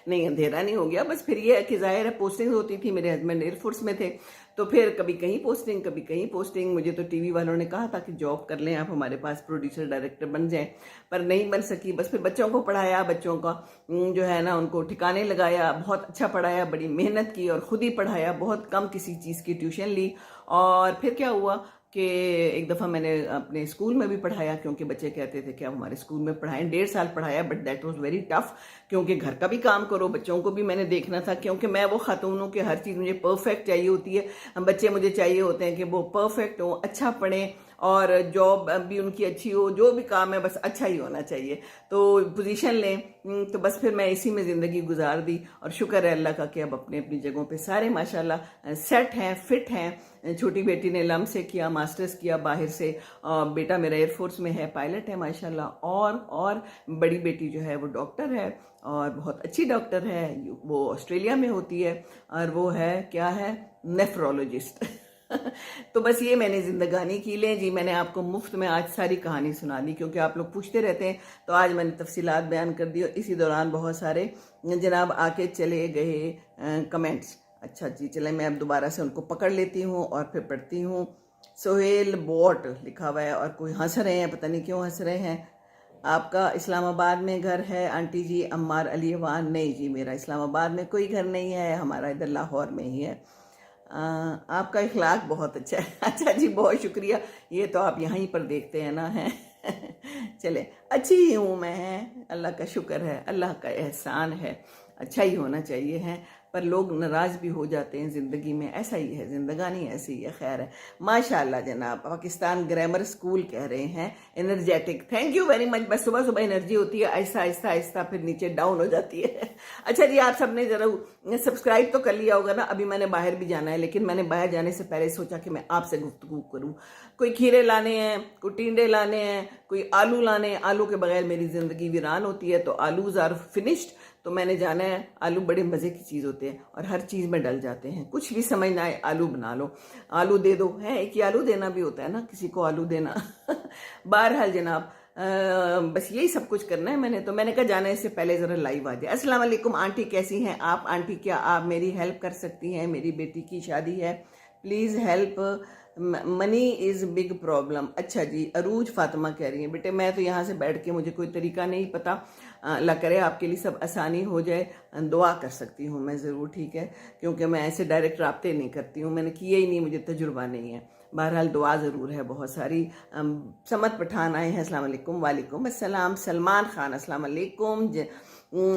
نہیں اندھیرا نہیں ہو گیا، بس پھر یہ ہے کہ ظاہر ہے پوسٹنگ ہوتی تھی، میرے ہسبینڈ ایئر فورس میں تھے، تو پھر کبھی کہیں پوسٹنگ کبھی کہیں پوسٹنگ۔ مجھے تو ٹی وی والوں نے کہا تھا کہ جاب کر لیں آپ، ہمارے پاس پروڈیوسر ڈائریکٹر بن جائیں، پر نہیں بن سکی۔ بس پھر بچوں کو پڑھایا، بچوں کا جو ہے نا ان کو ٹھکانے لگایا، بہت اچھا پڑھایا، بڑی محنت کی اور خود ہی پڑھایا، بہت کم کسی چیز کی ٹیوشن لی۔ اور پھر کیا ہوا کہ ایک دفعہ میں نے اپنے اسکول میں بھی پڑھایا، کیونکہ بچے کہتے تھے کہ آپ ہمارے اسکول میں پڑھائیں، 1.5 سال پڑھایا، but that was very tough, کیونکہ گھر کا بھی کام کرو، بچوں کو بھی میں نے دیکھنا تھا، کیونکہ میں وہ خاتون ہوں کہ ہر چیز مجھے پرفیکٹ چاہیے ہوتی ہے، بچے مجھے چاہیے ہوتے ہیں کہ وہ پرفیکٹ ہوں، اچھا پڑھیں، اور جاب بھی ان کی اچھی ہو، جو بھی کام ہے بس اچھا ہی ہونا چاہیے، تو پوزیشن لیں۔ تو بس پھر میں اسی میں زندگی گزار دی، اور شکر ہے اللہ کا کہ اب اپنی اپنی جگہوں پہ سارے ماشاءاللہ سیٹ ہیں، فٹ ہیں۔ چھوٹی بیٹی نے لم سے کیا، ماسٹرز کیا باہر سے، بیٹا میرا ایئر فورس میں ہے، پائلٹ ہے ماشاءاللہ، اور بڑی بیٹی جو ہے وہ ڈاکٹر ہے، اور بہت اچھی ڈاکٹر ہے، وہ آسٹریلیا میں ہوتی ہے، اور وہ ہے کیا ہے، نیفرولوجسٹ تو بس یہ میں نے زندگانی کی لیں جی، میں نے آپ کو مفت میں آج ساری کہانی سنا دی، کیونکہ آپ لوگ پوچھتے رہتے ہیں، تو آج میں نے تفصیلات بیان کر دی، اور اسی دوران بہت سارے جناب آ کے چلے گئے کمنٹس۔ اچھا جی، چلیں میں اب دوبارہ سے ان کو پکڑ لیتی ہوں اور پھر پڑھتی ہوں۔ سہیل بوٹ لکھا ہوا ہے، اور کوئی ہنس رہے ہیں، پتہ نہیں کیوں ہنس رہے ہیں۔ آپ کا اسلام آباد میں گھر ہے آنٹی جی؟ عمار علی وان؟ نہیں جی، میرا اسلام آباد میں کوئی گھر نہیں ہے، ہمارا ادھر لاہور میں ہی ہے۔ آپ کا اخلاق بہت اچھا ہے۔ اچھا جی، بہت شکریہ، یہ تو آپ یہیں پر دیکھتے ہیں نا ہیں چلے اچھی ہی ہوں میں، اللہ کا شکر ہے، اللہ کا احسان ہے، اچھا ہی ہونا چاہیے ہے، پر لوگ ناراض بھی ہو جاتے ہیں زندگی میں، ایسا ہی ہے زندگانی، ایسی ہی ہے، خیر ہے ماشاءاللہ جناب۔ پاکستان گرامر سکول کہہ رہے ہیں energetic, thank you very much. بس صبح صبح انرجی ہوتی ہے، آہستہ آہستہ آہستہ پھر نیچے ڈاؤن ہو جاتی ہے اچھا جی، آپ سب نے ضرور سبسکرائب تو کر لیا ہوگا نا، ابھی میں نے باہر بھی جانا ہے، لیکن میں نے باہر جانے سے پہلے سوچا کہ میں آپ سے گفتگو کروں۔ کوئی کھیرے لانے ہیں، کوئی ٹینڈے لانے ہیں، کوئی آلو لانے ہیں، آلو کے بغیر میری زندگی ویران ہوتی ہے، تو آلوز آر فنشڈ، تو میں نے جانا ہے۔ آلو بڑے مزے کی چیز ہوتے ہیں اور ہر چیز میں ڈل جاتے ہیں، کچھ بھی سمجھ نہ آئے آلو بنا لو، آلو دے دو، ہے ایک ہی آلو دینا بھی ہوتا ہے نا، کسی کو آلو دینا بہرحال جناب بس یہی سب کچھ کرنا ہے میں نے کہا جانے سے پہلے ذرا لائیو آ جائے۔ السلام علیکم آنٹی، کیسی ہیں آپ؟ آنٹی کیا آپ میری ہیلپ کر سکتی ہیں؟ میری بیٹی کی شادی ہے، please help, money is big problem. اچھا جی، عروج فاطمہ کہہ رہی ہیں بیٹے میں تو یہاں سے بیٹھ کے مجھے کوئی طریقہ نہیں پتا، اللہ کرے آپ کے لیے سب آسانی ہو جائے، دعا کر سکتی ہوں میں ضرور، ٹھیک ہے، کیونکہ میں ایسے ڈائریکٹ رابطے نہیں کرتی ہوں، میں نے کیے ہی نہیں، مجھے تجربہ نہیں ہے، بہرحال دعا ضرور ہے بہت ساری۔ سمت پٹھان آئے ہیں، السلام علیکم۔ وعلیکم السلام۔ سلمان خان السلام علیکم۔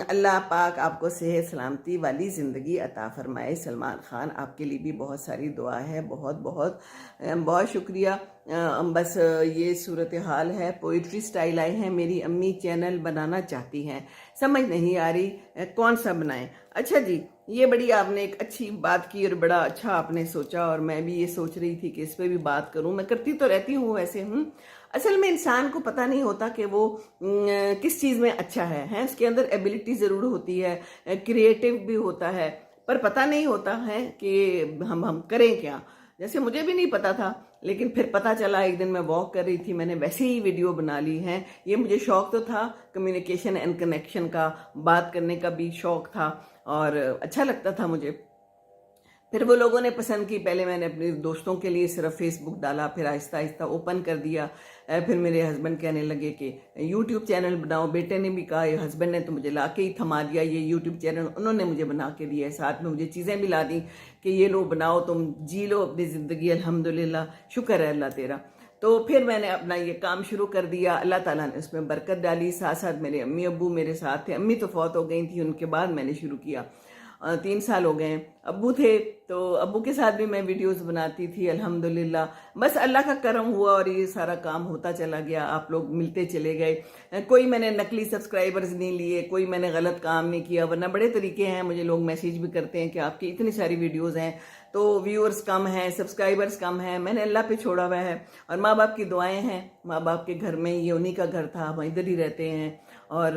اللہ پاک آپ کو صحت سلامتی والی زندگی عطا فرمائے۔ سلمان خان آپ کے لیے بھی بہت ساری دعا ہے، بہت بہت بہت شکریہ۔ بس یہ صورتحال ہے، پوئٹری سٹائل آئے ہیں، میری امی چینل بنانا چاہتی ہیں، سمجھ نہیں آ رہی کون سا بنائیں۔ اچھا جی، یہ بڑی آپ نے ایک اچھی بات کی اور بڑا اچھا آپ نے سوچا، اور میں بھی یہ سوچ رہی تھی کہ اس پہ بھی بات کروں، میں کرتی تو رہتی ہوں ویسے اصل میں انسان کو پتہ نہیں ہوتا کہ وہ کس چیز میں اچھا ہے، اس کے اندر ایبلٹی ضرور ہوتی ہے، کریٹیو بھی ہوتا ہے، پر پتہ نہیں ہوتا ہے کہ ہم کریں کیا۔ جیسے مجھے بھی نہیں پتا تھا، لیکن پھر پتہ چلا، ایک دن میں واک کر رہی تھی، میں نے ویسے ہی ویڈیو بنا لی ہے، یہ مجھے شوق تو تھا کمیونیکیشن اینڈ کنیکشن کا، بات کرنے کا بھی شوق تھا اور اچھا لگتا تھا مجھے، फिर वो लोगों ने पसंद की। पहले मैंने अपने दोस्तों के लिए सिर्फ फेसबुक डाला, फिर आहिस्ता आहिस्ता ओपन कर दिया। फिर मेरे हस्बैंड कहने लगे कि यूट्यूब चैनल बनाओ। बेटे ने भी कहा, हस्बैंड ने तो मुझे ला के ही थमा दिया ये यूट्यूब चैनल, उन्होंने मुझे बना के दिया है, साथ में मुझे चीज़ें भी ला दी कि ये लो बनाओ, तुम जी लो अपनी ज़िंदगी, अल्हम्दुलिल्लाह, शुक्र है अल्लाह तेरा। तो फिर मैंने अपना ये काम शुरू कर दिया, अल्लाह ताला ने उसमें बरकत डाली। साथ साथ मेरे अम्मी अब्बू मेरे साथ थे, अम्मी तो फौत हो गई थी, उनके बाद मैंने शुरू किया। 3 साल हो गए। अब्बू थे तो अब्बू के साथ भी मैं वीडियोस बनाती थी, अल्हम्दुलिल्लाह। बस अल्लाह का करम हुआ और ये सारा काम होता चला गया, आप लोग मिलते चले गए। कोई मैंने नकली सब्सक्राइबर्स नहीं लिए, कोई मैंने गलत काम नहीं किया, वरना बड़े तरीके हैं, मुझे लोग मैसेज भी करते हैं कि आपकी इतनी सारी वीडियोज़ हैं तो व्यूअर्स कम हैं, सब्सक्राइबर्स कम हैं। मैंने अल्लाह पे छोड़ा हुआ है और माँ बाप की दुआएं हैं। माँ बाप के घर में, ये उन्हीं का घर था, हम इधर ही रहते हैं और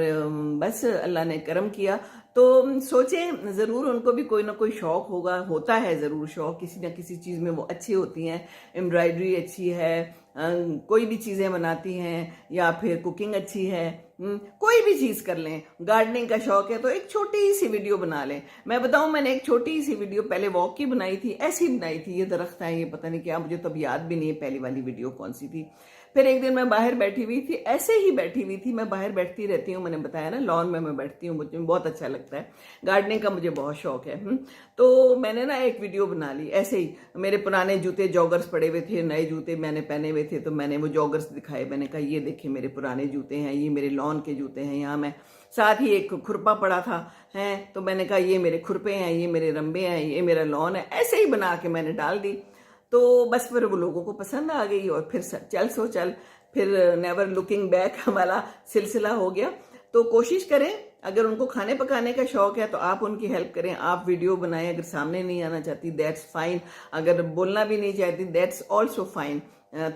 बस अल्लाह ने करम किया। तो सोचें ज़रूर उनको भी कोई ना कोई शौक़ होगा, होता है ज़रूर शौक़, किसी न किसी चीज़ में वो अच्छी होती हैं। एम्ब्रॉयडरी अच्छी है, कोई भी चीज़ें बनाती हैं, या फिर कुकिंग अच्छी है, कोई भी चीज़ कर लें। गार्डनिंग का शौक़ है तो एक छोटी सी वीडियो बना लें। मैं बताऊं, मैंने एक छोटी सी वीडियो पहले वॉक की बनाई थी, ऐसी बनाई थी, ये दरख्त है, ये पता नहीं क्या, मुझे तो अब याद भी नहीं है पहली वाली वीडियो कौन सी थी। फिर एक दिन मैं बाहर बैठी हुई थी, ऐसे ही बैठी हुई थी, मैं बाहर बैठती रहती हूँ, मैंने बताया ना, लॉन में मैं बैठती हूँ, मुझे बहुत अच्छा लगता है, गार्डनिंग का मुझे बहुत शौक है। तो मैंने ना एक वीडियो बना ली ऐसे ही। मेरे पुराने जूते जॉगर्स पड़े हुए थे, नए जूते मैंने पहने हुए थे, तो मैंने वो जॉगर्स दिखाए। मैंने कहा ये देखिए मेरे पुराने जूते हैं, ये मेरे लॉन के जूते हैं। यहाँ मैं साथ ही एक खुरपा पड़ा था है, तो मैंने कहा ये मेरे खुरपे हैं, ये मेरे रंबे हैं, ये मेरा लॉन है। ऐसे ही बना के मैंने डाल दी। तो बस फिर वो लोगों को पसंद आ गई और फिर चल सो चल, फिर नेवर लुकिंग बैक वाला सिलसिला हो गया। तो कोशिश करें, अगर उनको खाने पकाने का शौक है तो आप उनकी हेल्प करें, आप वीडियो बनाएं। अगर सामने नहीं आना चाहती दैट्स फाइन, अगर बोलना भी नहीं चाहती दैट्स ऑल्सो फाइन।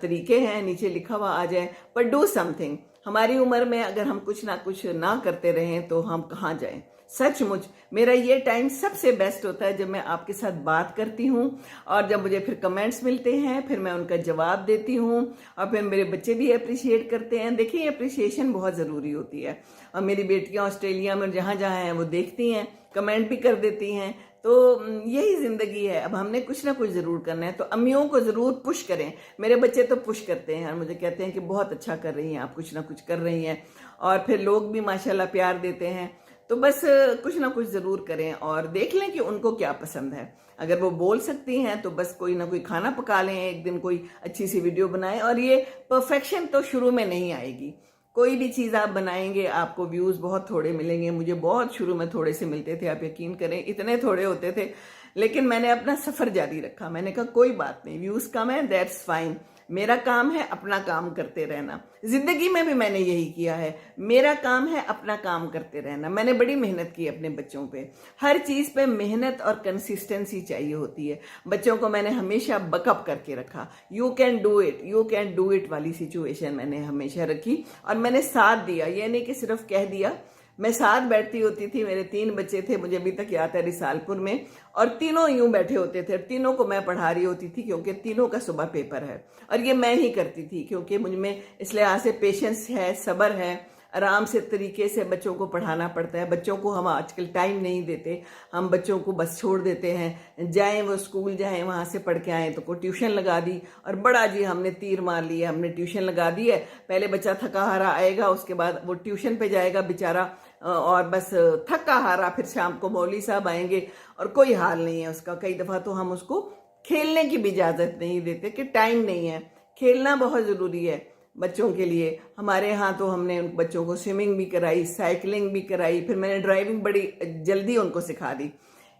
तरीके हैं, नीचे लिखा हुआ आ जाए, पर डू समथिंग। हमारी उम्र में अगर हम कुछ ना करते रहें तो हम कहाँ जाएं। सचमुच मेरा ये टाइम सबसे बेस्ट होता है जब मैं आपके साथ बात करती हूँ और जब मुझे फिर कमेंट्स मिलते हैं, फिर मैं उनका जवाब देती हूँ और फिर मेरे बच्चे भी अप्रिशिएट करते हैं। देखिए अप्रिशिएशन बहुत ज़रूरी होती है और मेरी बेटियाँ ऑस्ट्रेलिया में जहाँ जहाँ हैं वो देखती हैं, कमेंट भी कर देती हैं। तो यही ज़िंदगी है, अब हमने कुछ ना कुछ ज़रूर करना है। तो अम्मियों को ज़रूर पुश करें। मेरे बच्चे तो पुश करते हैं और मुझे कहते हैं कि बहुत अच्छा कर रही हैं आप, कुछ ना कुछ कर रही हैं। और फिर लोग भी माशाल्लाह प्यार देते हैं। तो बस कुछ ना कुछ ज़रूर करें और देख लें कि उनको क्या पसंद है। अगर वो बोल सकती हैं तो बस कोई ना कोई खाना पका लें, एक दिन कोई अच्छी सी वीडियो बनाएं। और ये परफेक्शन तो शुरू में नहीं आएगी। कोई भी चीज़ आप बनाएंगे आपको व्यूज़ बहुत थोड़े मिलेंगे। मुझे बहुत शुरू में थोड़े से मिलते थे, आप यकीन करें इतने थोड़े होते थे, लेकिन मैंने अपना सफ़र जारी रखा। मैंने कहा कोई बात नहीं, व्यूज़ कम है दैट्स फाइन, मेरा काम है अपना काम करते रहना। जिंदगी में भी मैंने यही किया है, मेरा काम है अपना काम करते रहना। मैंने बड़ी मेहनत की अपने बच्चों पे, हर चीज़ पे मेहनत और कंसिस्टेंसी चाहिए होती है। बच्चों को मैंने हमेशा बकअप करके रखा, you can do it, you can do it वाली सिचुएशन मैंने हमेशा रखी और मैंने साथ दिया। ये नहीं कि सिर्फ कह दिया, मैं साथ बैठती होती थी। मेरे 3 बच्चे थे, मुझे अभी तक याद है, रिसालपुर में, और तीनों यूं बैठे होते थे, तीनों को मैं पढ़ा रही होती थी क्योंकि तीनों का सुबह पेपर है। और ये मैं ही करती थी क्योंकि मुझ में इस लिहाज से पेशेंस है, सब्र है, आराम से तरीके से बच्चों को पढ़ाना पड़ता है। बच्चों को हम आजकल टाइम नहीं देते, हम बच्चों को बस छोड़ देते हैं, जाएं वो स्कूल जाएं, वहाँ से पढ़ के आएँ। तो को ट्यूशन लगा दी और बड़ा जी हमने तीर मार लिया, हमने ट्यूशन लगा दी है। पहले बच्चा थका हारा आएगा, उसके बाद वो ट्यूशन पे जाएगा बेचारा और बस थका हारा, फिर शाम को मौली साहब आएंगे और कोई हाल नहीं है उसका। कई दफ़ा तो हम उसको खेलने की भी इजाज़त नहीं देते कि टाइम नहीं है। खेलना बहुत ज़रूरी है बच्चों के लिए। हमारे यहाँ तो हमने उन बच्चों को स्विमिंग भी कराई, साइकिलिंग भी कराई, फिर मैंने ड्राइविंग बड़ी जल्दी उनको सिखा दी।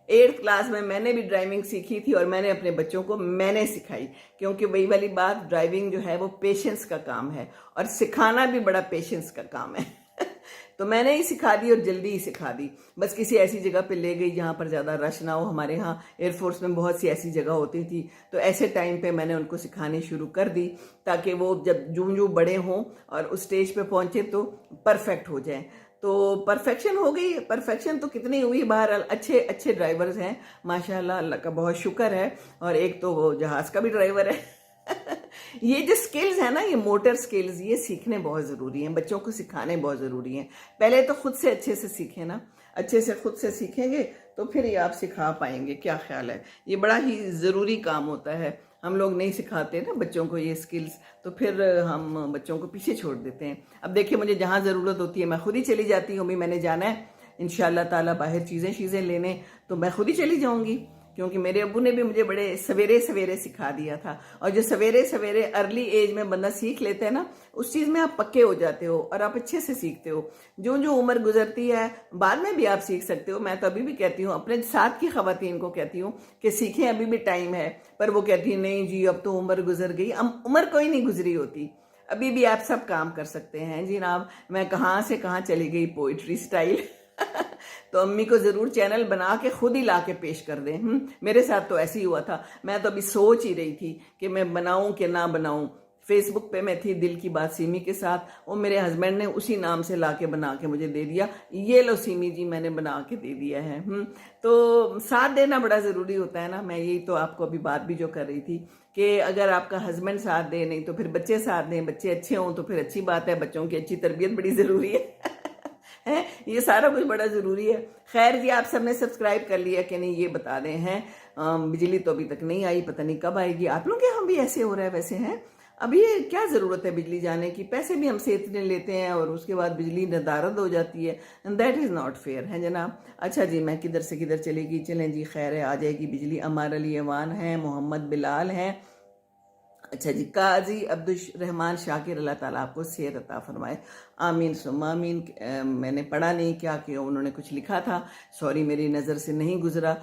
8th क्लास में मैंने भी ड्राइविंग सीखी थी और मैंने अपने बच्चों को मैंने सिखाई, क्योंकि वही वाली बात, ड्राइविंग जो है वो पेशेंस का काम है और सिखाना भी बड़ा पेशेंस का काम है। तो मैंने ही सिखा दी और जल्दी ही सिखा दी। बस किसी ऐसी जगह पे ले गई जहाँ पर ज़्यादा रश ना हो। हमारे यहाँ एयरफोर्स में बहुत सी ऐसी जगह होती थी, तो ऐसे टाइम पे मैंने उनको सिखानी शुरू कर दी ताकि वो जब जूं बड़े हों और उस स्टेज पे पहुँचे तो परफेक्ट हो जाएं। तो परफेक्शन हो गई। परफेक्शन तो कितनी हुई, बहरहाल अच्छे अच्छे ड्राइवर्स हैं माशाल्लाह, अल्लाह का बहुत शुक्र है। और एक तो वो जहाज़ का भी ड्राइवर है। ये जो स्किल्स है ना, ये मोटर स्किल्स, ये सीखने बहुत ज़रूरी हैं, बच्चों को सिखाने बहुत ज़रूरी हैं। पहले तो खुद से अच्छे से सीखें ना। अच्छे से खुद से सीखेंगे तो फिर ये आप सिखा पाएंगे। क्या ख्याल है? ये बड़ा ही ज़रूरी काम होता है। हम लोग नहीं सिखाते ना बच्चों को ये स्किल्स, तो फिर हम बच्चों को पीछे छोड़ देते हैं। अब देखिए, मुझे जहाँ ज़रूरत होती है मैं खुद ही चली जाती हूँ। अभी मैंने जाना है इंशाअल्लाह ताला बाहर चीज़ें लेने, तो मैं खुद ही चली जाऊँगी, क्योंकि मेरे अब्बू ने भी मुझे बड़े सवेरे सवेरे सिखा दिया था। और जो सवेरे सवेरे अर्ली एज में बंदा सीख लेते हैं ना, उस चीज़ में आप पक्के हो जाते हो और आप अच्छे से सीखते हो। जो जो उम्र गुजरती है बाद में भी आप सीख सकते हो। मैं तो अभी भी कहती हूँ, अपने साथ की खवातीन को कहती हूँ कि सीखें, अभी भी टाइम है। पर वो कहती है नहीं जी अब तो उम्र गुजर गई। उम्र कोई नहीं गुजरी होती, अभी भी आप सब काम कर सकते हैं। जी जनाब, मैं कहाँ से कहाँ चली गई पोइट्री स्टाइल। तो अम्मी को जरूर चैनल बना के खुद ही ला के पेश कर दें। मेरे साथ तो ऐसे ही हुआ था। मैं तो अभी सोच ही रही थी कि मैं बनाऊं कि ना बनाऊं। फेसबुक पे मैं थी दिल की बात सीमी के साथ, वो मेरे हस्बैंड ने उसी नाम से ला के बना के मुझे दे दिया, ये लो सीमी जी मैंने बना के दे दिया है। तो साथ देना बड़ा ज़रूरी होता है ना। मैं यही तो आपको अभी बात भी जो कर रही थी कि अगर आपका हस्बैंड साथ दे, नहीं तो फिर बच्चे साथ दें, बच्चे अच्छे हों तो फिर अच्छी बात है। बच्चों की अच्छी तरबियत बड़ी ज़रूरी है ये सारा कुछ बड़ा ज़रूरी है। खैर जी, आप सबने सब्सक्राइब कर लिया कि नहीं ये बता दें हैं। बिजली तो अभी तक नहीं आई, पता नहीं कब आएगी। आप लोग के यहाँ भी ऐसे हो रहा है? वैसे हैं अभी ये क्या ज़रूरत है बिजली जाने की? पैसे भी हमसे इतने लेते हैं और उसके बाद बिजली नदारद हो जाती है। दैट इज़ नॉट फेयर है जनाब। अच्छा जी, मैं किधर से किधर चलेगी। चलें जी, खैर है, आ जाएगी बिजली। अमार अली अवान है, मोहम्मद बिलाल हैं। अच्छा जी, काजी अब्दुल रहमान शाकिर, अल्लाह ताला आपको सेहत अता फरमाए, आमीन सुम्मा आमीन। मैंने पढ़ा नहीं क्या कि उन्होंने कुछ लिखा था, सॉरी मेरी नज़र से नहीं गुजरा।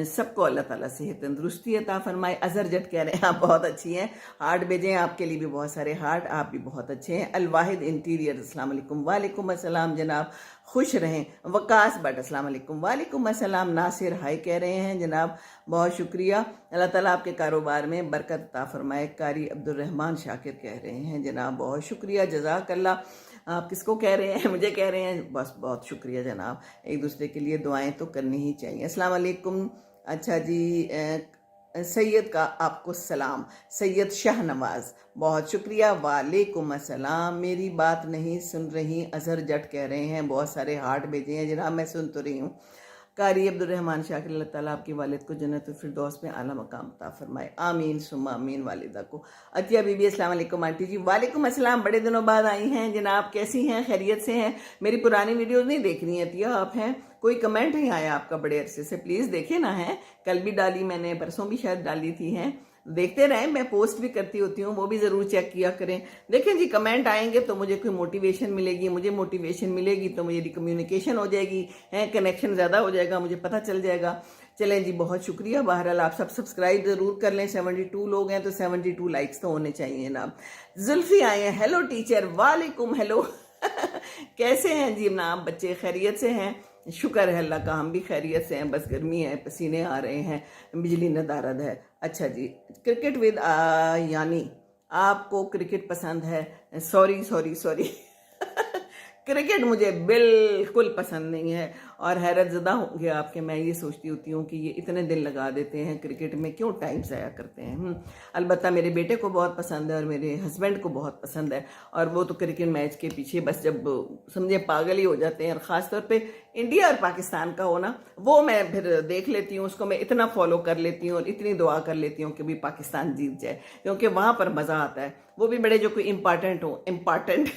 सबको अल्लाह ताला सेहत तंदुरुस्ती अता फरमाए। अजहर जट कह रहे हैं आप बहुत अच्छी हैं, हार्ट भेजें, आपके लिए भी बहुत सारे हार्ट, आप भी बहुत अच्छे हैं। अलवाहिद इंटीरियर अस्सलाम वालेकुम। वालेकुम अस्सलाम जनाब, खुश रहें। वकास बट अस्सलाम वालेकुम। वालेकुम अस्सलाम। नासिर हाय कह रहे हैं जनाब, बहुत शुक्रिया। अल्लाह ताला आपके कारोबार में बरकत अता फरमाए। कारी अब्दुल रहमान शाकिर कह रहे हैं जनाब, बहुत शुक्रिया, जज़ाकल्लाह। आप किसको कह रहे हैं? मुझे कह रहे हैं, बस बहुत शुक्रिया जनाब। एक दूसरे के लिए दुआएं तो करनी ही चाहिए। अस्सलाम वालेकुम। अच्छा जी, सैयद का आपको सलाम, सैयद शाहनवाज, बहुत शुक्रिया। वालेकुम अस्सलाम। मेरी बात नहीं सुन रही, अजहर जट कह रहे हैं, बहुत सारे हार्ट भेजे हैं जनाब, मैं सुन तो रही हूँ। कारी अब्दुल रहमान शाकिर, अल्लाह ताला आपके वालिद को जन्नतुल फिरदौस में आला मकाम अता फरमाए, आमीन सुम्मा आमीन। वालिदा को अतिया बीबी, अस्सलाम वालेकुम आंटी जी। वालेकुम अस्सलाम, बड़े दिनों बाद आई हैं जनाब, कैसी हैं, खैरियत से हैं? मेरी पुरानी वीडियोस नहीं देख रही हैं अतिया आप? हैं, कोई कमेंट नहीं आया आपका बड़े अरसे से, प्लीज़ देखे ना। है कल भी डाली मैंने, परसों भी शायद डाली थी। हैं, देखते रहें, मैं पोस्ट भी करती होती हूँ, वो भी ज़रूर चेक किया करें। देखें जी, कमेंट आएंगे तो मुझे कोई मोटिवेशन मिलेगी, मुझे मोटिवेशन मिलेगी तो मुझे कम्युनिकेशन हो जाएगी, है कनेक्शन ज़्यादा हो जाएगा, मुझे पता चल जाएगा। चलें जी, बहुत शुक्रिया। बहरहाल आप सब सब्सक्राइब ज़रूर कर लें। 72 लोग हैं तो 72 लाइक्स तो होने चाहिए ना। जुल्फी आए हैं, हेलो टीचर। वालेकुम हेलो। कैसे हैं जी जनाब, बच्चे खैरियत से हैं? शुक्र है अल्लाह का, हम भी खैरियत से हैं, बस गर्मी है, पसीने आ रहे हैं, बिजली नदारद है। अच्छा जी, क्रिकेट विद यानी आपको क्रिकेट पसंद है? सॉरी सॉरी सॉरी क्रिकेट मुझे बिल्कुल पसंद नहीं है और हैरत ज़दा होंगे आपके। मैं ये सोचती होती हूँ कि ये इतने दिन लगा देते हैं क्रिकेट में, क्यों टाइम ज़ाया करते हैं। अलबत्ता मेरे बेटे को बहुत पसंद है और मेरे हस्बैंड को बहुत पसंद है, और वो तो क्रिकेट मैच के पीछे बस जब समझे पागल ही हो जाते हैं। और ख़ास तौर पे इंडिया और पाकिस्तान का हो ना, वो मैं फिर देख लेती हूँ, उसको मैं इतना फॉलो कर लेती हूँ और इतनी दुआ कर लेती हूँ कि भी पाकिस्तान जीत जाए, क्योंकि वहाँ पर मज़ा आता है। वो भी बड़े जो कोई इम्पॉर्टेंट हो, इम्पॉर्टेंट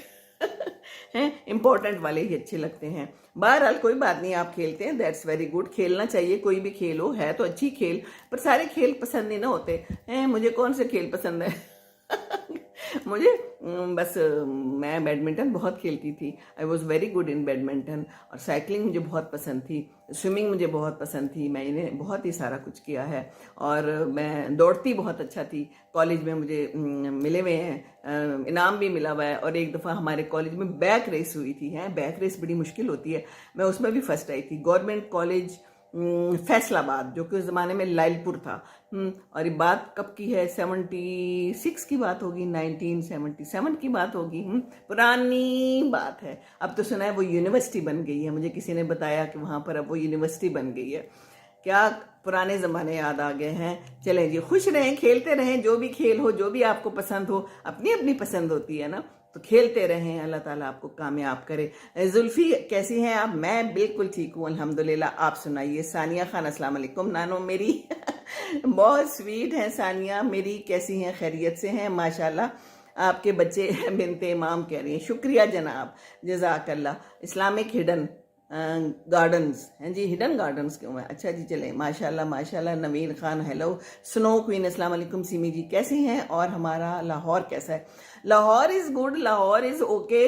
हैं, इम्पोर्टेंट वाले ही अच्छे लगते हैं। बहरहाल कोई बात नहीं, आप खेलते हैं, दैट्स वेरी गुड। खेलना चाहिए, कोई भी खेल हो, है तो अच्छी खेल, पर सारे खेल पसंद नहीं ना होते हैं। मुझे कौन से खेल पसंद है? मुझे बस मैं बैडमिंटन बहुत खेलती थी, I was very good in badminton. और साइकिलिंग मुझे बहुत पसंद थी, स्विमिंग मुझे बहुत पसंद थी, मैंने बहुत ही सारा कुछ किया है। और मैं दौड़ती बहुत अच्छा थी, कॉलेज में मुझे मिले हुए हैं, इनाम भी मिला हुआ है। और एक दफ़ा हमारे कॉलेज में बैक रेस हुई थी। हैं, बैक रेस बड़ी मुश्किल होती है, मैं उसमें भी फर्स्ट आई थी। गवर्नमेंट कॉलेज फैसलाबाद, जो कि उस ज़माने में लाइलपुर था। और ये बात कब की है? 76 की बात होगी, 1977 की बात होगी। पुरानी बात है। अब तो सुना है वो यूनिवर्सिटी बन गई है, मुझे किसी ने बताया कि वहाँ पर अब वो यूनिवर्सिटी बन गई है। क्या पुराने ज़माने याद आ गए हैं। चलें जी, खुश रहें, खेलते रहें, जो भी खेल हो, जो भी आपको पसंद हो, अपनी अपनी पसंद होती है ना। तो खेलते रहें, अल्लाह ताला आपको कामयाब करे। जुल्फी कैसी हैं आप? मैं बिल्कुल ठीक हूँ अल्हम्दुलिल्लाह, आप सुनाइए। सानिया खान अस्सलाम वालेकुम नानो मेरी बहुत स्वीट हैं सानिया मेरी, कैसी हैं? खैरियत से हैं माशाल्लाह। आपके बच्चे बिनते इमाम कह रही हैं शुक्रिया जनाब, जज़ाकल्लाह। इस्लामिक हिडन गार्डन्स हैं जी, हिडन गार्डन्स क्यों है? अच्छा जी, चलें माशाल्लाह माशाल्लाह। नवीन खान हेलो। स्नो क्वीन अस्सलाम वालेकुम। सिमी जी कैसी हैं? और हमारा लाहौर कैसा है? Lahore is good, Lahore is okay,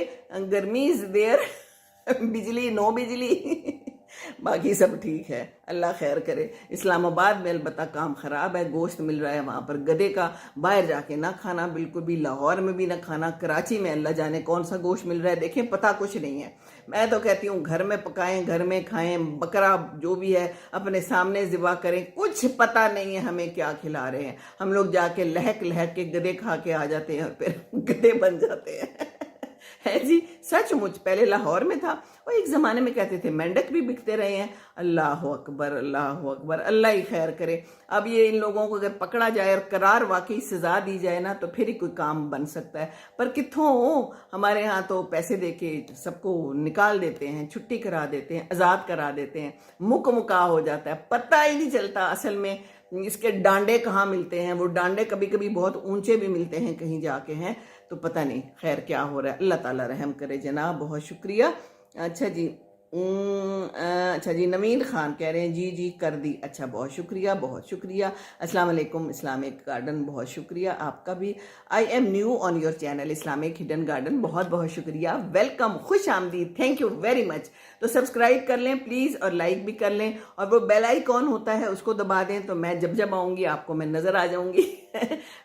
गर्मी इज़ देयर बिजली नो बिजली बाकी सब ठीक है, अल्लाह खैर करे। इस्लामाबाद में अलबत्ता काम ख़राब है, गोश्त मिल रहा है वहाँ पर गधे का, बाहर जाके ना खाना बिल्कुल भी, लाहौर में भी ना खाना, कराची में अल्लाह जाने कौन सा गोश्त मिल रहा है, देखें पता कुछ नहीं है। मैं तो कहती हूँ घर में पकाएं, घर में खाएं, बकरा जो भी है अपने सामने ज़िबा करें, कुछ पता नहीं है हमें क्या खिला रहे हैं। हम लोग जाके लहक लहक के गधे खा के आ जाते हैं और फिर गधे बन जाते हैं है जी, सचमुच। पहले लाहौर में था, और एक ज़माने में कहते थे मेंढक भी बिकते रहे हैं। अल्लाह अकबर, अल्लाह अकबर, अल्लाह ही खैर करे। अब ये इन लोगों को अगर पकड़ा जाए और करार वाकई सज़ा दी जाए ना, तो फिर ही कोई काम बन सकता है। पर कित्थों हो, हमारे यहाँ तो पैसे देके सबको निकाल देते हैं, छुट्टी करा देते हैं, आज़ाद करा देते हैं, मुका हो जाता है, पता ही नहीं चलता असल में इसके डांडे कहाँ मिलते हैं। वो डांडे कभी कभी बहुत ऊंचे भी मिलते हैं कहीं जाके हैं, तो पता नहीं खैर क्या हो रहा है। अल्लाह ताला रहम करे जनाब, बहुत शुक्रिया। अच्छा जी, अच्छा जी, नवीन खान कह रहे हैं जी जी कर दी। अच्छा, बहुत शुक्रिया बहुत शुक्रिया। अस्सलाम वालेकुम इस्लामिक गार्डन, बहुत शुक्रिया आपका भी। I am new on your channel Islamic hidden garden, बहुत बहुत शुक्रिया, वेलकम, खुश आमदीद, थैंक यू वेरी मच। तो सब्सक्राइब कर लें प्लीज़, और लाइक भी कर लें, और वो बेल आइकॉन होता है उसको दबा दें, तो मैं जब जब आऊँगी आपको मैं नज़र आ जाऊँगी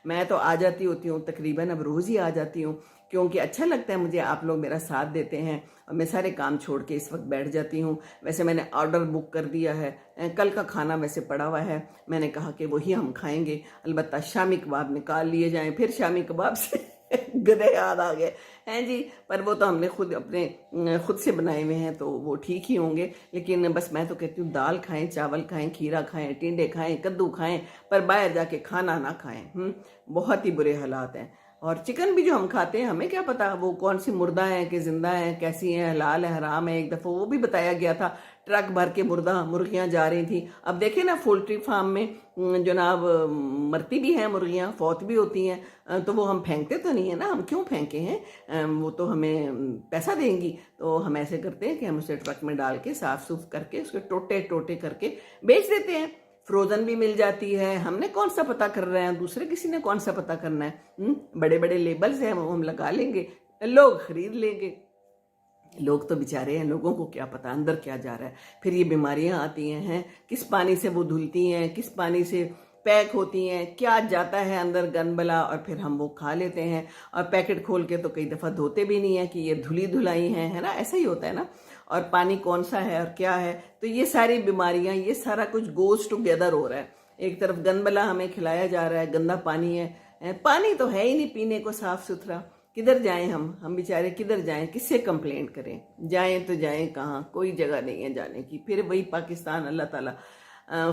मैं तो आ जाती होती हूँ तकरीबन, अब रोज़ ही आ जाती हूँ, क्योंकि अच्छा लगता है मुझे, आप लोग मेरा साथ देते हैं, और मैं सारे काम छोड़ के इस वक्त बैठ जाती हूँ। वैसे मैंने ऑर्डर बुक कर दिया है, कल का खाना वैसे पड़ा हुआ है, मैंने कहा कि वही हम खाएंगे, अलबत्ता शामी कबाब निकाल लिए जाएं, फिर शामी कबाब से गधे याद आ गए हैं जी, पर वो तो हमने खुद से बनाए हुए हैं, तो वो ठीक ही होंगे। लेकिन बस मैं तो कहती हूँ दाल खाएं, चावल खाएं, खीरा खाएं, टिंडे खाएं, कद्दू खाएं, पर बाहर जाके खाना ना खाएं। बहुत ही बुरे हालात हैं। और चिकन भी जो हम खाते हैं, हमें क्या पता वो कौन सी मुर्दा है कि जिंदा है, कैसी है, हलाल है हराम है। एक दफ़ा वो भी बताया गया था, ट्रक भर के मुर्गियां जा रही थी। अब देखें ना पोल्ट्री फार्म में जनाब मरती भी हैं मुर्गियां, फौत भी होती हैं, तो वो हम फेंकते तो नहीं है ना, हम क्यों फेंके हैं, वो तो हमें पैसा देंगी। तो हम ऐसे करते हैं कि हम उसे ट्रक में डाल के साफ सुफ करके उसके टोटे टोटे करके बेच देते हैं। फ्रोजन भी मिल जाती है, हमने कौन सा पता कर रहे हैं, दूसरे किसी ने कौन सा पता करना है। बड़े बड़े लेबल्स हैं, वो हम लगा लेंगे, लोग खरीद लेंगे। लोग तो बेचारे हैं, लोगों को क्या पता अंदर क्या जा रहा है। फिर ये बीमारियां आती हैं, किस पानी से वो धुलती हैं, किस पानी से पैक होती हैं, क्या जाता है अंदर गंदबला, और फिर हम वो खा लेते हैं। और पैकेट खोल के तो कई दफ़ा धोते भी नहीं है कि ये धुली धुलाई हैं, है ना, ऐसा ही होता है ना। और पानी कौन सा है और क्या है, तो ये सारी बीमारियां, ये सारा कुछ गोज़ टुगेदर हो रहा है। एक तरफ गंदबला हमें खिलाया जा रहा है, गंदा पानी है, पानी तो है ही नहीं पीने को साफ सुथरा। किधर जाएं हम बेचारे किधर जाएं, किससे कंप्लेंट करें, जाएं तो जाएं कहाँ, कोई जगह नहीं है जाने की। फिर वही पाकिस्तान, अल्लाह ताला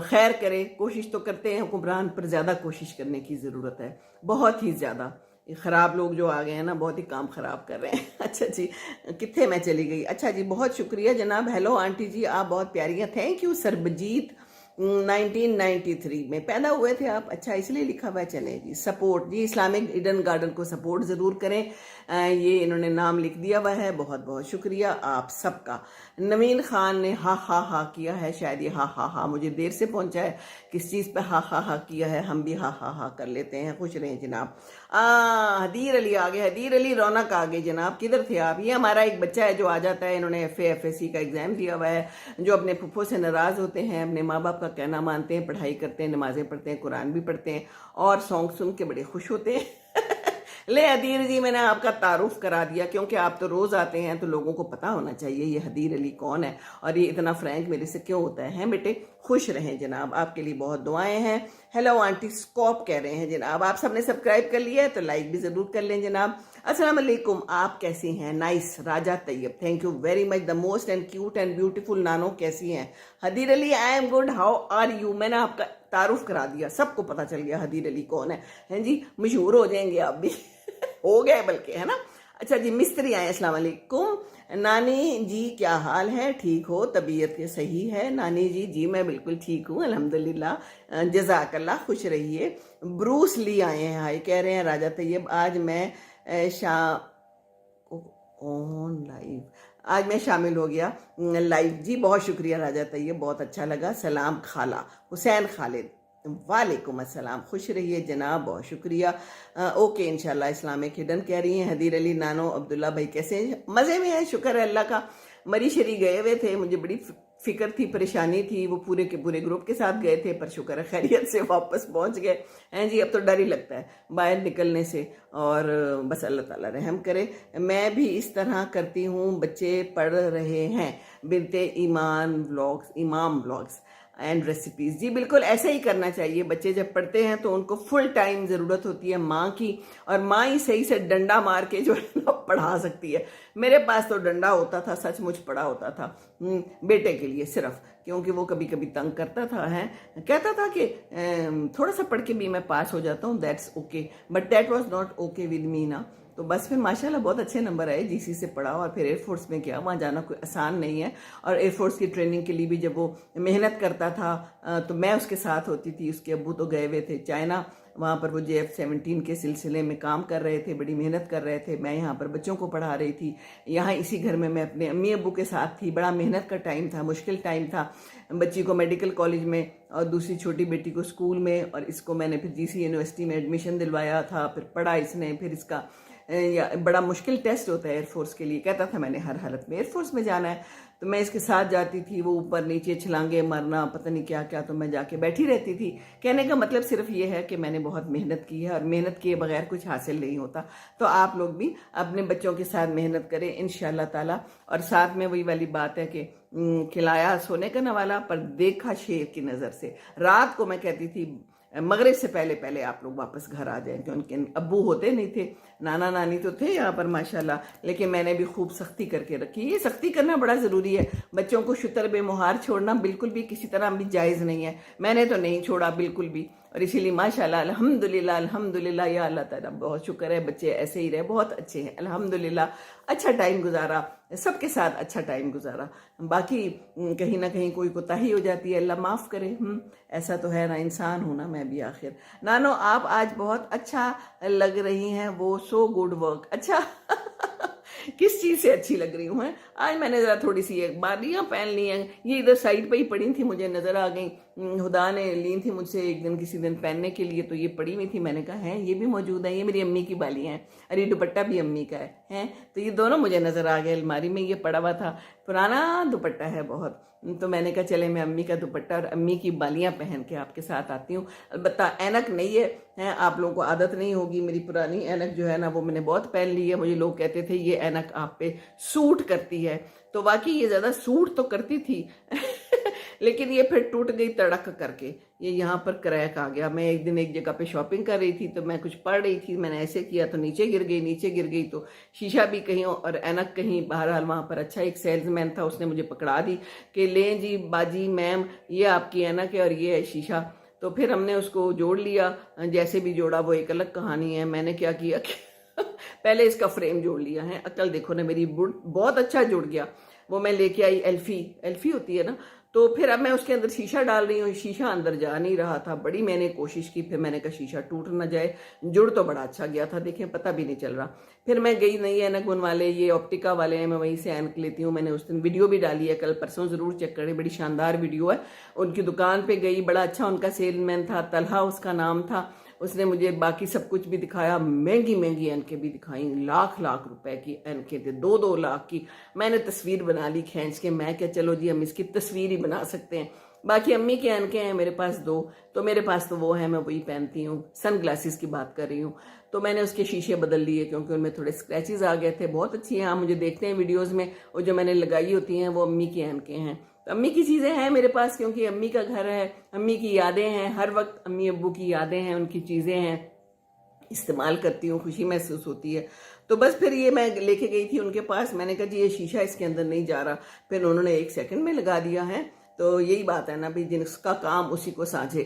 खैर करे। कोशिश तो करते हैं हुक्मरान, पर ज़्यादा कोशिश करने की ज़रूरत है, बहुत ही ज़्यादा। ख़राब लोग जो आ गए हैं ना, बहुत ही काम ख़राब कर रहे हैं। अच्छा जी, कितने मैं चली गई। अच्छा जी, बहुत शुक्रिया जनाब। हेलो आंटी जी, आप बहुत प्यारी हैं, थैंक यू। सरबजीत 1993 में पैदा हुए थे आप, अच्छा इसलिए लिखा हुआ है। चले जी, सपोर्ट जी, इस्लामिक हिडन गार्डन को सपोर्ट ज़रूर करें। ये इन्होंने नाम लिख दिया हुआ है, बहुत बहुत शुक्रिया आप सबका। नवीन खान ने हा हा हा किया है, शायद ये हा हा हा मुझे देर से पहुंचा है, किस चीज़ पे हा हा हा किया है, हम भी हा हा हा कर लेते हैं। खुश रहें जनाब। हदीर अली आ गए, हदीर अली रौनक आ गई जनाब, किधर थे आप? ये हमारा एक बच्चा है जो आ जाता है, इन्होंने FA-FSC का एग्ज़ाम दिया हुआ है, जो अपने फुफ्फो से नाराज़ होते हैं, अपने माँ बाप का कहना मानते हैं, पढ़ाई करते हैं, नमाज़ें पढ़ते हैं, कुरान भी पढ़ते हैं, और सॉन्ग सुन के बड़े खुश होते हैं। ले हदीर जी, मैंने आपका तारुफ करा दिया, क्योंकि आप तो रोज़ आते हैं, तो लोगों को पता होना चाहिए ये हदीर अली कौन है, और ये इतना फ्रैंक मेरे से क्यों होता है बेटे। खुश रहें जनाब, आपके लिए बहुत दुआएं हैं। हेलो आंटी स्कॉप कह रहे हैं जनाब, आप सबने सब्सक्राइब कर लिया है तो लाइक भी ज़रूर कर लें जनाब। अस्सलाम वालेकुम, आप कैसी हैं? Nice Raja Tayyab, thank you very much, the most and cute and beautiful Nano, कैसी हैं? Hadeer Ali, I am good, how are you? मैंने आपका तारुफ करा दिया, सबको पता चल गया हदीर अली कौन है जी, मशहूर हो जाएंगे आप भी हो गए बल्कि, है ना। अच्छा जी, मिस्त्री आए, अस्सलाम वालेकुम। नानी जी क्या हाल है, ठीक हो, तबीयत के सही है? नानी जी, जी मैं बिल्कुल ठीक हूँ अल्हम्दुलिल्लाह, जज़ाकल्लाह, खुश रहिए। ब्रूस ली आए हैं, हाय कह रहे हैं राजा तैयब, आज मैं ऑन लाइव, आज मैं शामिल हो गया लाइव। जी बहुत शुक्रिया राजा तैयब, बहुत अच्छा लगा। सलाम खाला हुसैन खालिद, वालेकुम अस्सलाम, खुश रहिए जनाब, बहुत शुक्रिया। ओके इंशाल्लाह, इस्लामिक हिडन कह रही हैं। हदीर अली नानो अब्दुल्ला भाई कैसे हैं? मज़े में है, शुक्र है अल्लाह का। मरी शरी गए हुए थे, मुझे बड़ी फिक्र थी, परेशानी थी, वो पूरे के पूरे ग्रुप के साथ गए थे, पर शुक्र है खैरियत से वापस पहुंच गए हैं जी। अब तो डर ही लगता है बाहर निकलने से, और बस अल्लाह ताला रहम करे। मैं भी इस तरह करती हूँ, बच्चे पढ़ रहे हैं बिनते इमाम व्लॉग्स एंड रेसिपीज़। जी बिल्कुल ऐसे ही करना चाहिए। बच्चे जब पढ़ते हैं तो उनको फुल टाइम ज़रूरत होती है माँ की, और माँ ही सही से डंडा मार के जो है ना पढ़ा सकती है। मेरे पास तो डंडा होता था, सचमुच पढ़ा होता था बेटे के लिए सिर्फ, क्योंकि वो कभी कभी तंग करता था, है कहता था कि थोड़ा सा पढ़ के भी मैं पास हो जाता हूँ, that's okay, but that was not okay with me ना। तो बस फिर माशाल्लाह बहुत अच्छे नंबर आए, जीसी से पढ़ा, और फिर एयरफोर्स में गया। वहाँ जाना कोई आसान नहीं है, और एयरफोर्स की ट्रेनिंग के लिए भी जब वो मेहनत करता था तो मैं उसके साथ होती थी। उसके अब्बू तो गए हुए थे चाइना, वहाँ पर वो JF-17 के सिलसिले में काम कर रहे थे, बड़ी मेहनत कर रहे थे। मैं यहाँ पर बच्चों को पढ़ा रही थी, यहाँ इसी घर में मैं अपने अम्मी अब्बू के साथ थी। बड़ा मेहनत का टाइम था, मुश्किल टाइम था। बच्ची को मेडिकल कॉलेज में, और दूसरी छोटी बेटी को स्कूल में, और इसको मैंने फिर GC यूनिवर्सिटी में एडमिशन दिलवाया था। फिर पढ़ा इसने, फिर इसका बड़ा मुश्किल टेस्ट होता है एयरफोर्स के लिए। कहता था मैंने हर हालत में एयरफोर्स में जाना है, तो मैं इसके साथ जाती थी। वो ऊपर नीचे छलांगे मारना, पता नहीं क्या क्या, तो मैं जाके बैठी रहती थी। कहने का मतलब सिर्फ ये है कि मैंने बहुत मेहनत की है, और मेहनत किए बगैर कुछ हासिल नहीं होता। तो आप लोग भी अपने बच्चों के साथ मेहनत करें इंशाल्लाह ताला। और साथ में वही वाली बात है कि खिलाया सोने का नवाला, पर देखा शेर की नज़र से। रात को मैं कहती थी मगरिब से पहले पहले आप लोग वापस घर आ जाएं, क्योंकि अब्बू होते नहीं थे, नाना नानी तो थे यहाँ पर माशाल्लाह, लेकिन मैंने भी खूब सख्ती करके रखी। ये सख्ती करना बड़ा ज़रूरी है। बच्चों को शुतर बेमुहार छोड़ना बिल्कुल भी किसी तरह भी जायज़ नहीं है। मैंने तो नहीं छोड़ा बिल्कुल भी, और इसीलिए माशाल्लाह अल्हम्दुलिल्लाह अल्हम्दुलिल्लाह, या अल्लाह ताला बहुत शुक्र है, बच्चे ऐसे ही रहे, बहुत अच्छे हैं अल्हम्दुलिल्लाह। अच्छा टाइम गुजारा, सबके साथ अच्छा टाइम गुजारा। बाकी कहीं ना कहीं कोई कोताही हो जाती है, अल्लाह माफ़ करे। ऐसा तो है ना, इंसान हूँ ना मैं भी आखिर। नानो आप आज बहुत अच्छा लग रही हैं, वो सो गुड वर्क। अच्छा किस चीज़ से अच्छी लग रही हूँ? आज मैंने ज़रा थोड़ी सी एक बालियाँ पहन ली हैं, ये इधर साइड पे ही पड़ी थी, मुझे नज़र आ गई। खुदा ने ली थी मुझसे एक दिन किसी दिन पहनने के लिए, तो ये पड़ी हुई थी। मैंने कहा है ये भी मौजूद है, ये मेरी अम्मी की बालियाँ हैं, अरे दुपट्टा भी अम्मी का है। तो ये दोनों मुझे नज़र आ गए। अलमारी में ये पड़ा हुआ था, पुराना दुपट्टा है बहुत, तो मैंने कहा चले मैं अम्मी का दुपट्टा और अम्मी की बालियाँ पहन के आपके साथ आती हूँ। अलबत्ता ऐनक नहीं है, आप लोगों को आदत नहीं होगी। मेरी पुरानी ऐनक जो है ना, वो मैंने बहुत पहन ली है। मुझे लोग कहते थे ये ऐनक आप पे सूट करती है, तो वाकई ये ज़्यादा सूट तो करती थी लेकिन ये फिर टूट गई तड़क करके, ये यहाँ पर क्रैक आ गया। मैं एक दिन एक जगह पे शॉपिंग कर रही थी, तो मैं कुछ पढ़ रही थी, मैंने ऐसे किया तो नीचे गिर गई, तो शीशा भी कहीं और ऐनक कहीं। बहरहाल वहाँ पर अच्छा एक सेल्समैन था, उसने मुझे पकड़ा दी कि लें जी बाजी मैम, ये आपकी ऐनक है और ये है शीशा। तो फिर हमने उसको जोड़ लिया, जैसे भी जोड़ा वो एक अलग कहानी है। मैंने क्या किया कि पहले इसका फ्रेम जोड़ लिया है। अकल देखो ना मेरी, बहुत अच्छा जुड़ गया। वो मैं लेके आई, एल्फी होती है ना, तो फिर अब मैं उसके अंदर शीशा डाल रही हूँ, शीशा अंदर जा नहीं रहा था। बड़ी मैंने कोशिश की, फिर मैंने कहा शीशा टूट ना जाए। जुड़ तो बड़ा अच्छा गया था, देखें पता भी नहीं चल रहा। फिर मैं गई, नई ऐनक बनवा ले, ये ऑप्टिका वाले हैं, मैं वहीं से ऐनक लेती हूँ। मैंने उस दिन वीडियो भी डाली है, कल परसों ज़रूर चेक करें, बड़ी शानदार वीडियो है। उनकी दुकान पर गई, बड़ा अच्छा उनका सेलमैन था, तलहा उसका नाम था। उसने मुझे बाकी सब कुछ भी दिखाया, महंगी ऐनकें भी दिखाई, लाख रुपए की ऐनकें थे, 2 लाख की। मैंने तस्वीर बना ली खींच के, मैं क्या चलो जी हम इसकी तस्वीर ही बना सकते हैं। बाकी अम्मी के ऐनकें हैं मेरे पास 2, तो मेरे पास तो वो है, मैं वही पहनती हूँ। सन ग्लासेस की बात कर रही हूँ। तो मैंने उसके शीशे बदल लिए क्योंकि उनमें थोड़े स्क्रैचेस आ गए थे। बहुत अच्छी हैं, आप मुझे देखते हैं वीडियोज़ में, वो जो मैंने लगाई होती हैं वो अम्मी की ऐनकें हैं। तो अम्मी की चीज़ें हैं मेरे पास, क्योंकि अम्मी का घर है, अम्मी की यादें हैं, हर वक्त अम्मी अब्बू की यादें हैं, उनकी चीज़ें हैं, इस्तेमाल करती हूँ, खुशी महसूस होती है। तो बस फिर ये मैं लेके गई थी उनके पास, मैंने कहा जी ये शीशा इसके अंदर नहीं जा रहा। फिर उन्होंने 1 सेकंड में लगा दिया है। तो यही बात है ना भाई, जिसका काम उसी को साझे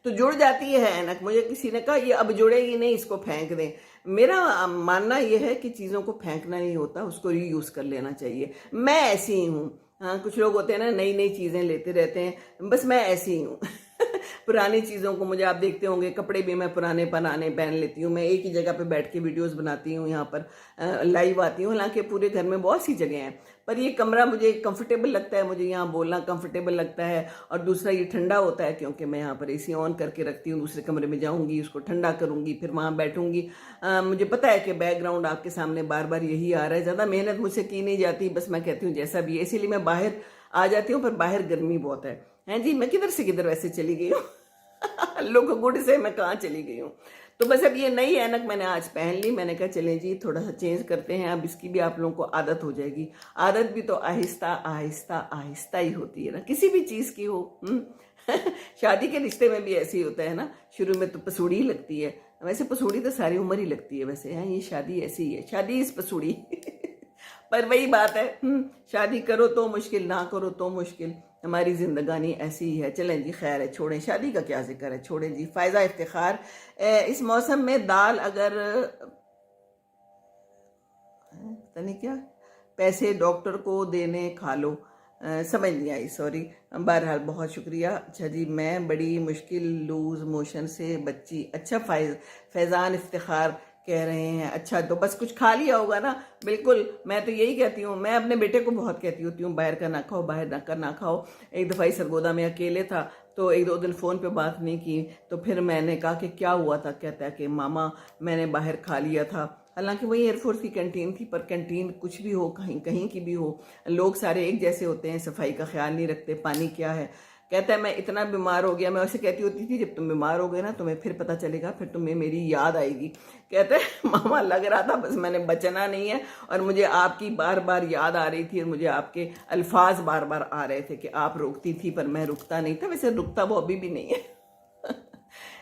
तो जुड़ जाती है ऐनक। मुझे किसी ने कहा ये अब जुड़ेगी नहीं, इसको फेंक दें। मेरा मानना यह है कि चीज़ों को फेंकना नहीं होता, उसको रीयूज़ कर लेना चाहिए। मैं ऐसी ही हूँ। हाँ, कुछ लोग होते हैं ना, नई नई चीज़ें लेते रहते हैं, बस मैं ऐसी ही हूँ। पुरानी चीज़ों को, मुझे आप देखते होंगे, कपड़े भी मैं पुराने पुराने पहन लेती हूँ। मैं एक ही जगह पे बैठ के वीडियोस बनाती हूँ, यहाँ पर लाइव आती हूँ। हालांकि पूरे घर में बहुत सी जगह हैं, पर ये कमरा मुझे कंफर्टेबल लगता है, मुझे यहाँ बोलना कंफर्टेबल लगता है। और दूसरा ये ठंडा होता है, क्योंकि मैं यहाँ पर एसी ऑन करके रखती हूँ। दूसरे कमरे में जाऊँगी, उसको ठंडा करूँगी, फिर वहाँ बैठूँगी। मुझे पता है कि बैकग्राउंड आपके सामने बार बार यही आ रहा है। ज़्यादा मेहनत मुझसे की नहीं जाती, बस मैं कहती हूँ जैसा भी है, इसीलिए मैं बाहर आ जाती हूँ। पर बाहर गर्मी बहुत है। हैं जी, मैं किधर से किधर वैसे चली गई हूँ। लुक गुड से मैं कहाँ चली गई हूँ। तो बस अब ये नई ऐनक मैंने आज पहन ली। मैंने कहा चलें जी, थोड़ा सा चेंज करते हैं, अब इसकी भी आप लोगों को आदत हो जाएगी। आदत भी तो आहिस्ता आहिस्ता आहिस्ता ही होती है ना, किसी भी चीज़ की हो। शादी के रिश्ते में भी ऐसे ही होता है ना, शुरू में तो पसूड़ी ही लगती है। वैसे पसूड़ी तो सारी उम्र ही लगती है वैसे, है ये शादी ऐसी ही है, शादी इस पसूड़ी। पर वही बात है, शादी करो तो मुश्किल, ना करो तो मुश्किल। हमारी जिंदगानी ऐसी ही है। चलें जी, खैर है, छोड़ें, शादी का क्या जिक्र है, छोड़ें जी। फायदा इफ्तिखार, इस मौसम में दाल अगर पता नहीं क्या पैसे डॉक्टर को देने खा लो, समझ नहीं आई, सॉरी। बहरहाल बहुत शुक्रिया। अच्छा जी, मैं बड़ी मुश्किल लूज मोशन से बच्ची। अच्छा, फैज़ान इफ्तिखार कह रहे हैं, अच्छा तो बस कुछ खा लिया होगा ना। बिल्कुल, मैं तो यही कहती हूँ, मैं अपने बेटे को बहुत कहती होती हूँ, बाहर का ना खाओ, बाहर का ना खाओ। एक दफ़ा ही सरगोदा में अकेले था, तो एक दो दिन फ़ोन पे बात नहीं की, तो फिर मैंने कहा कि क्या हुआ था। कहता है कि मामा मैंने बाहर खा लिया था। हालांकि वही एयरफोर्स की कैंटीन थी, पर कैंटीन कुछ भी हो, कहीं कहीं की भी हो, लोग सारे एक जैसे होते हैं, सफाई का ख्याल नहीं रखते, पानी क्या है। कहता है मैं इतना बीमार हो गया, मैं वैसे कहती होती थी जब तुम बीमार हो गए ना तुम्हें फिर पता चलेगा, फिर तुम्हें मेरी याद आएगी। कहते हैं मामा लग रहा था बस मैंने बचना नहीं है, और मुझे आपकी बार बार याद आ रही थी, और मुझे आपके अल्फाज बार बार आ रहे थे कि आप रुकती थी पर मैं रुकता नहीं था। वैसे रुकता वो अभी भी नहीं है।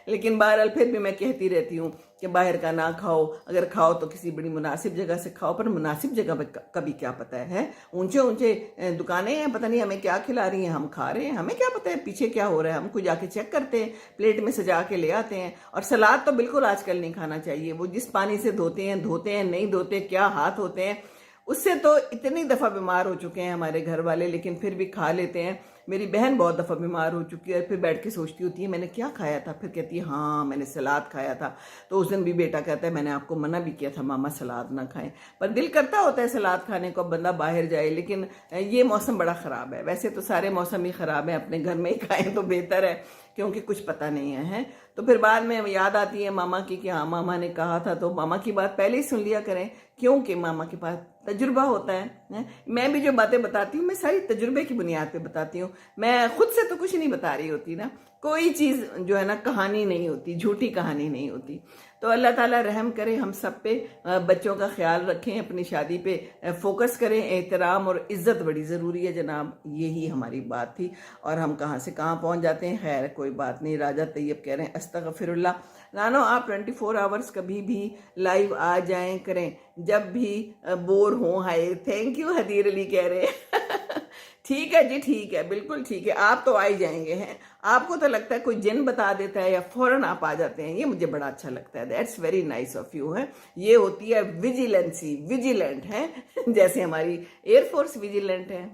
लेकिन बहरहाल फिर भी मैं कहती रहती हूँ कि बाहर का ना खाओ, अगर खाओ तो किसी बड़ी मुनासिब जगह से खाओ। पर मुनासिब जगह पे कभी क्या पता है, ऊंचे ऊंचे दुकानें हैं, पता नहीं हमें क्या खिला रही हैं, हम खा रहे हैं, हमें क्या पता है पीछे क्या हो रहा है। हमको जाके चेक करते हैं, प्लेट में सजा के ले आते हैं। और सलाद तो बिल्कुल आजकल नहीं खाना चाहिए, वो जिस पानी से धोते हैं नहीं धोते, क्या हाथ होते हैं, उससे तो इतनी दफ़ा बीमार हो चुके हैं हमारे घर वाले, लेकिन फिर भी खा लेते हैं। मेरी बहन बहुत दफ़ा बीमार हो चुकी है, फिर बैठ के सोचती होती है मैंने क्या खाया था, फिर कहती है हाँ मैंने सलाद खाया था। तो उस दिन भी बेटा कहता है मैंने आपको मना भी किया था मामा सलाद ना खाएं, पर दिल करता होता है सलाद खाने को, बंदा बाहर जाए। लेकिन ये मौसम बड़ा ख़राब है, वैसे तो सारे मौसम ही ख़राब है, अपने घर में ही खाएं तो बेहतर है, क्योंकि कुछ पता नहीं है। तो फिर बाद में याद आती है मामा की कि हाँ मामा ने कहा था, तो मामा की बात पहले ही सुन लिया करें, क्योंकि मामा के पास तजुर्बा होता है। मैं भी जो बातें बताती हूँ मैं सारी तजुर्बे की बुनियाद पे बताती हूँ, मैं खुद से तो कुछ नहीं बता रही होती ना। कोई चीज़ जो है ना कहानी नहीं होती, झूठी कहानी नहीं होती। तो अल्लाह ताला रहम करे हम सब पे, बच्चों का ख्याल रखें, अपनी शादी पे फोकस करें। एहतराम और इज़्ज़त बड़ी ज़रूरी है जनाब, यही हमारी बात थी। और हम कहाँ से कहाँ पहुँच जाते हैं, खैर कोई बात नहीं। राजा तैयब कह रहे हैं अस्तगफिरुल्लाह। नानो आप 24 आवर्स कभी भी लाइव आ जाएं करें, जब भी बोर हो। हाय थैंक यू हदीर अली कह रहे हैं। ठीक है जी, ठीक है, बिल्कुल ठीक है, आप तो आ ही जाएंगे हैं। आपको तो लगता है कोई जिन बता देता है या फौरन आप आ जाते हैं, ये मुझे बड़ा अच्छा लगता है। That's very nice of you है। ये होती है विजिलेंसी, विजिलेंट है। जैसे हमारी एयरफोर्स विजिलेंट है,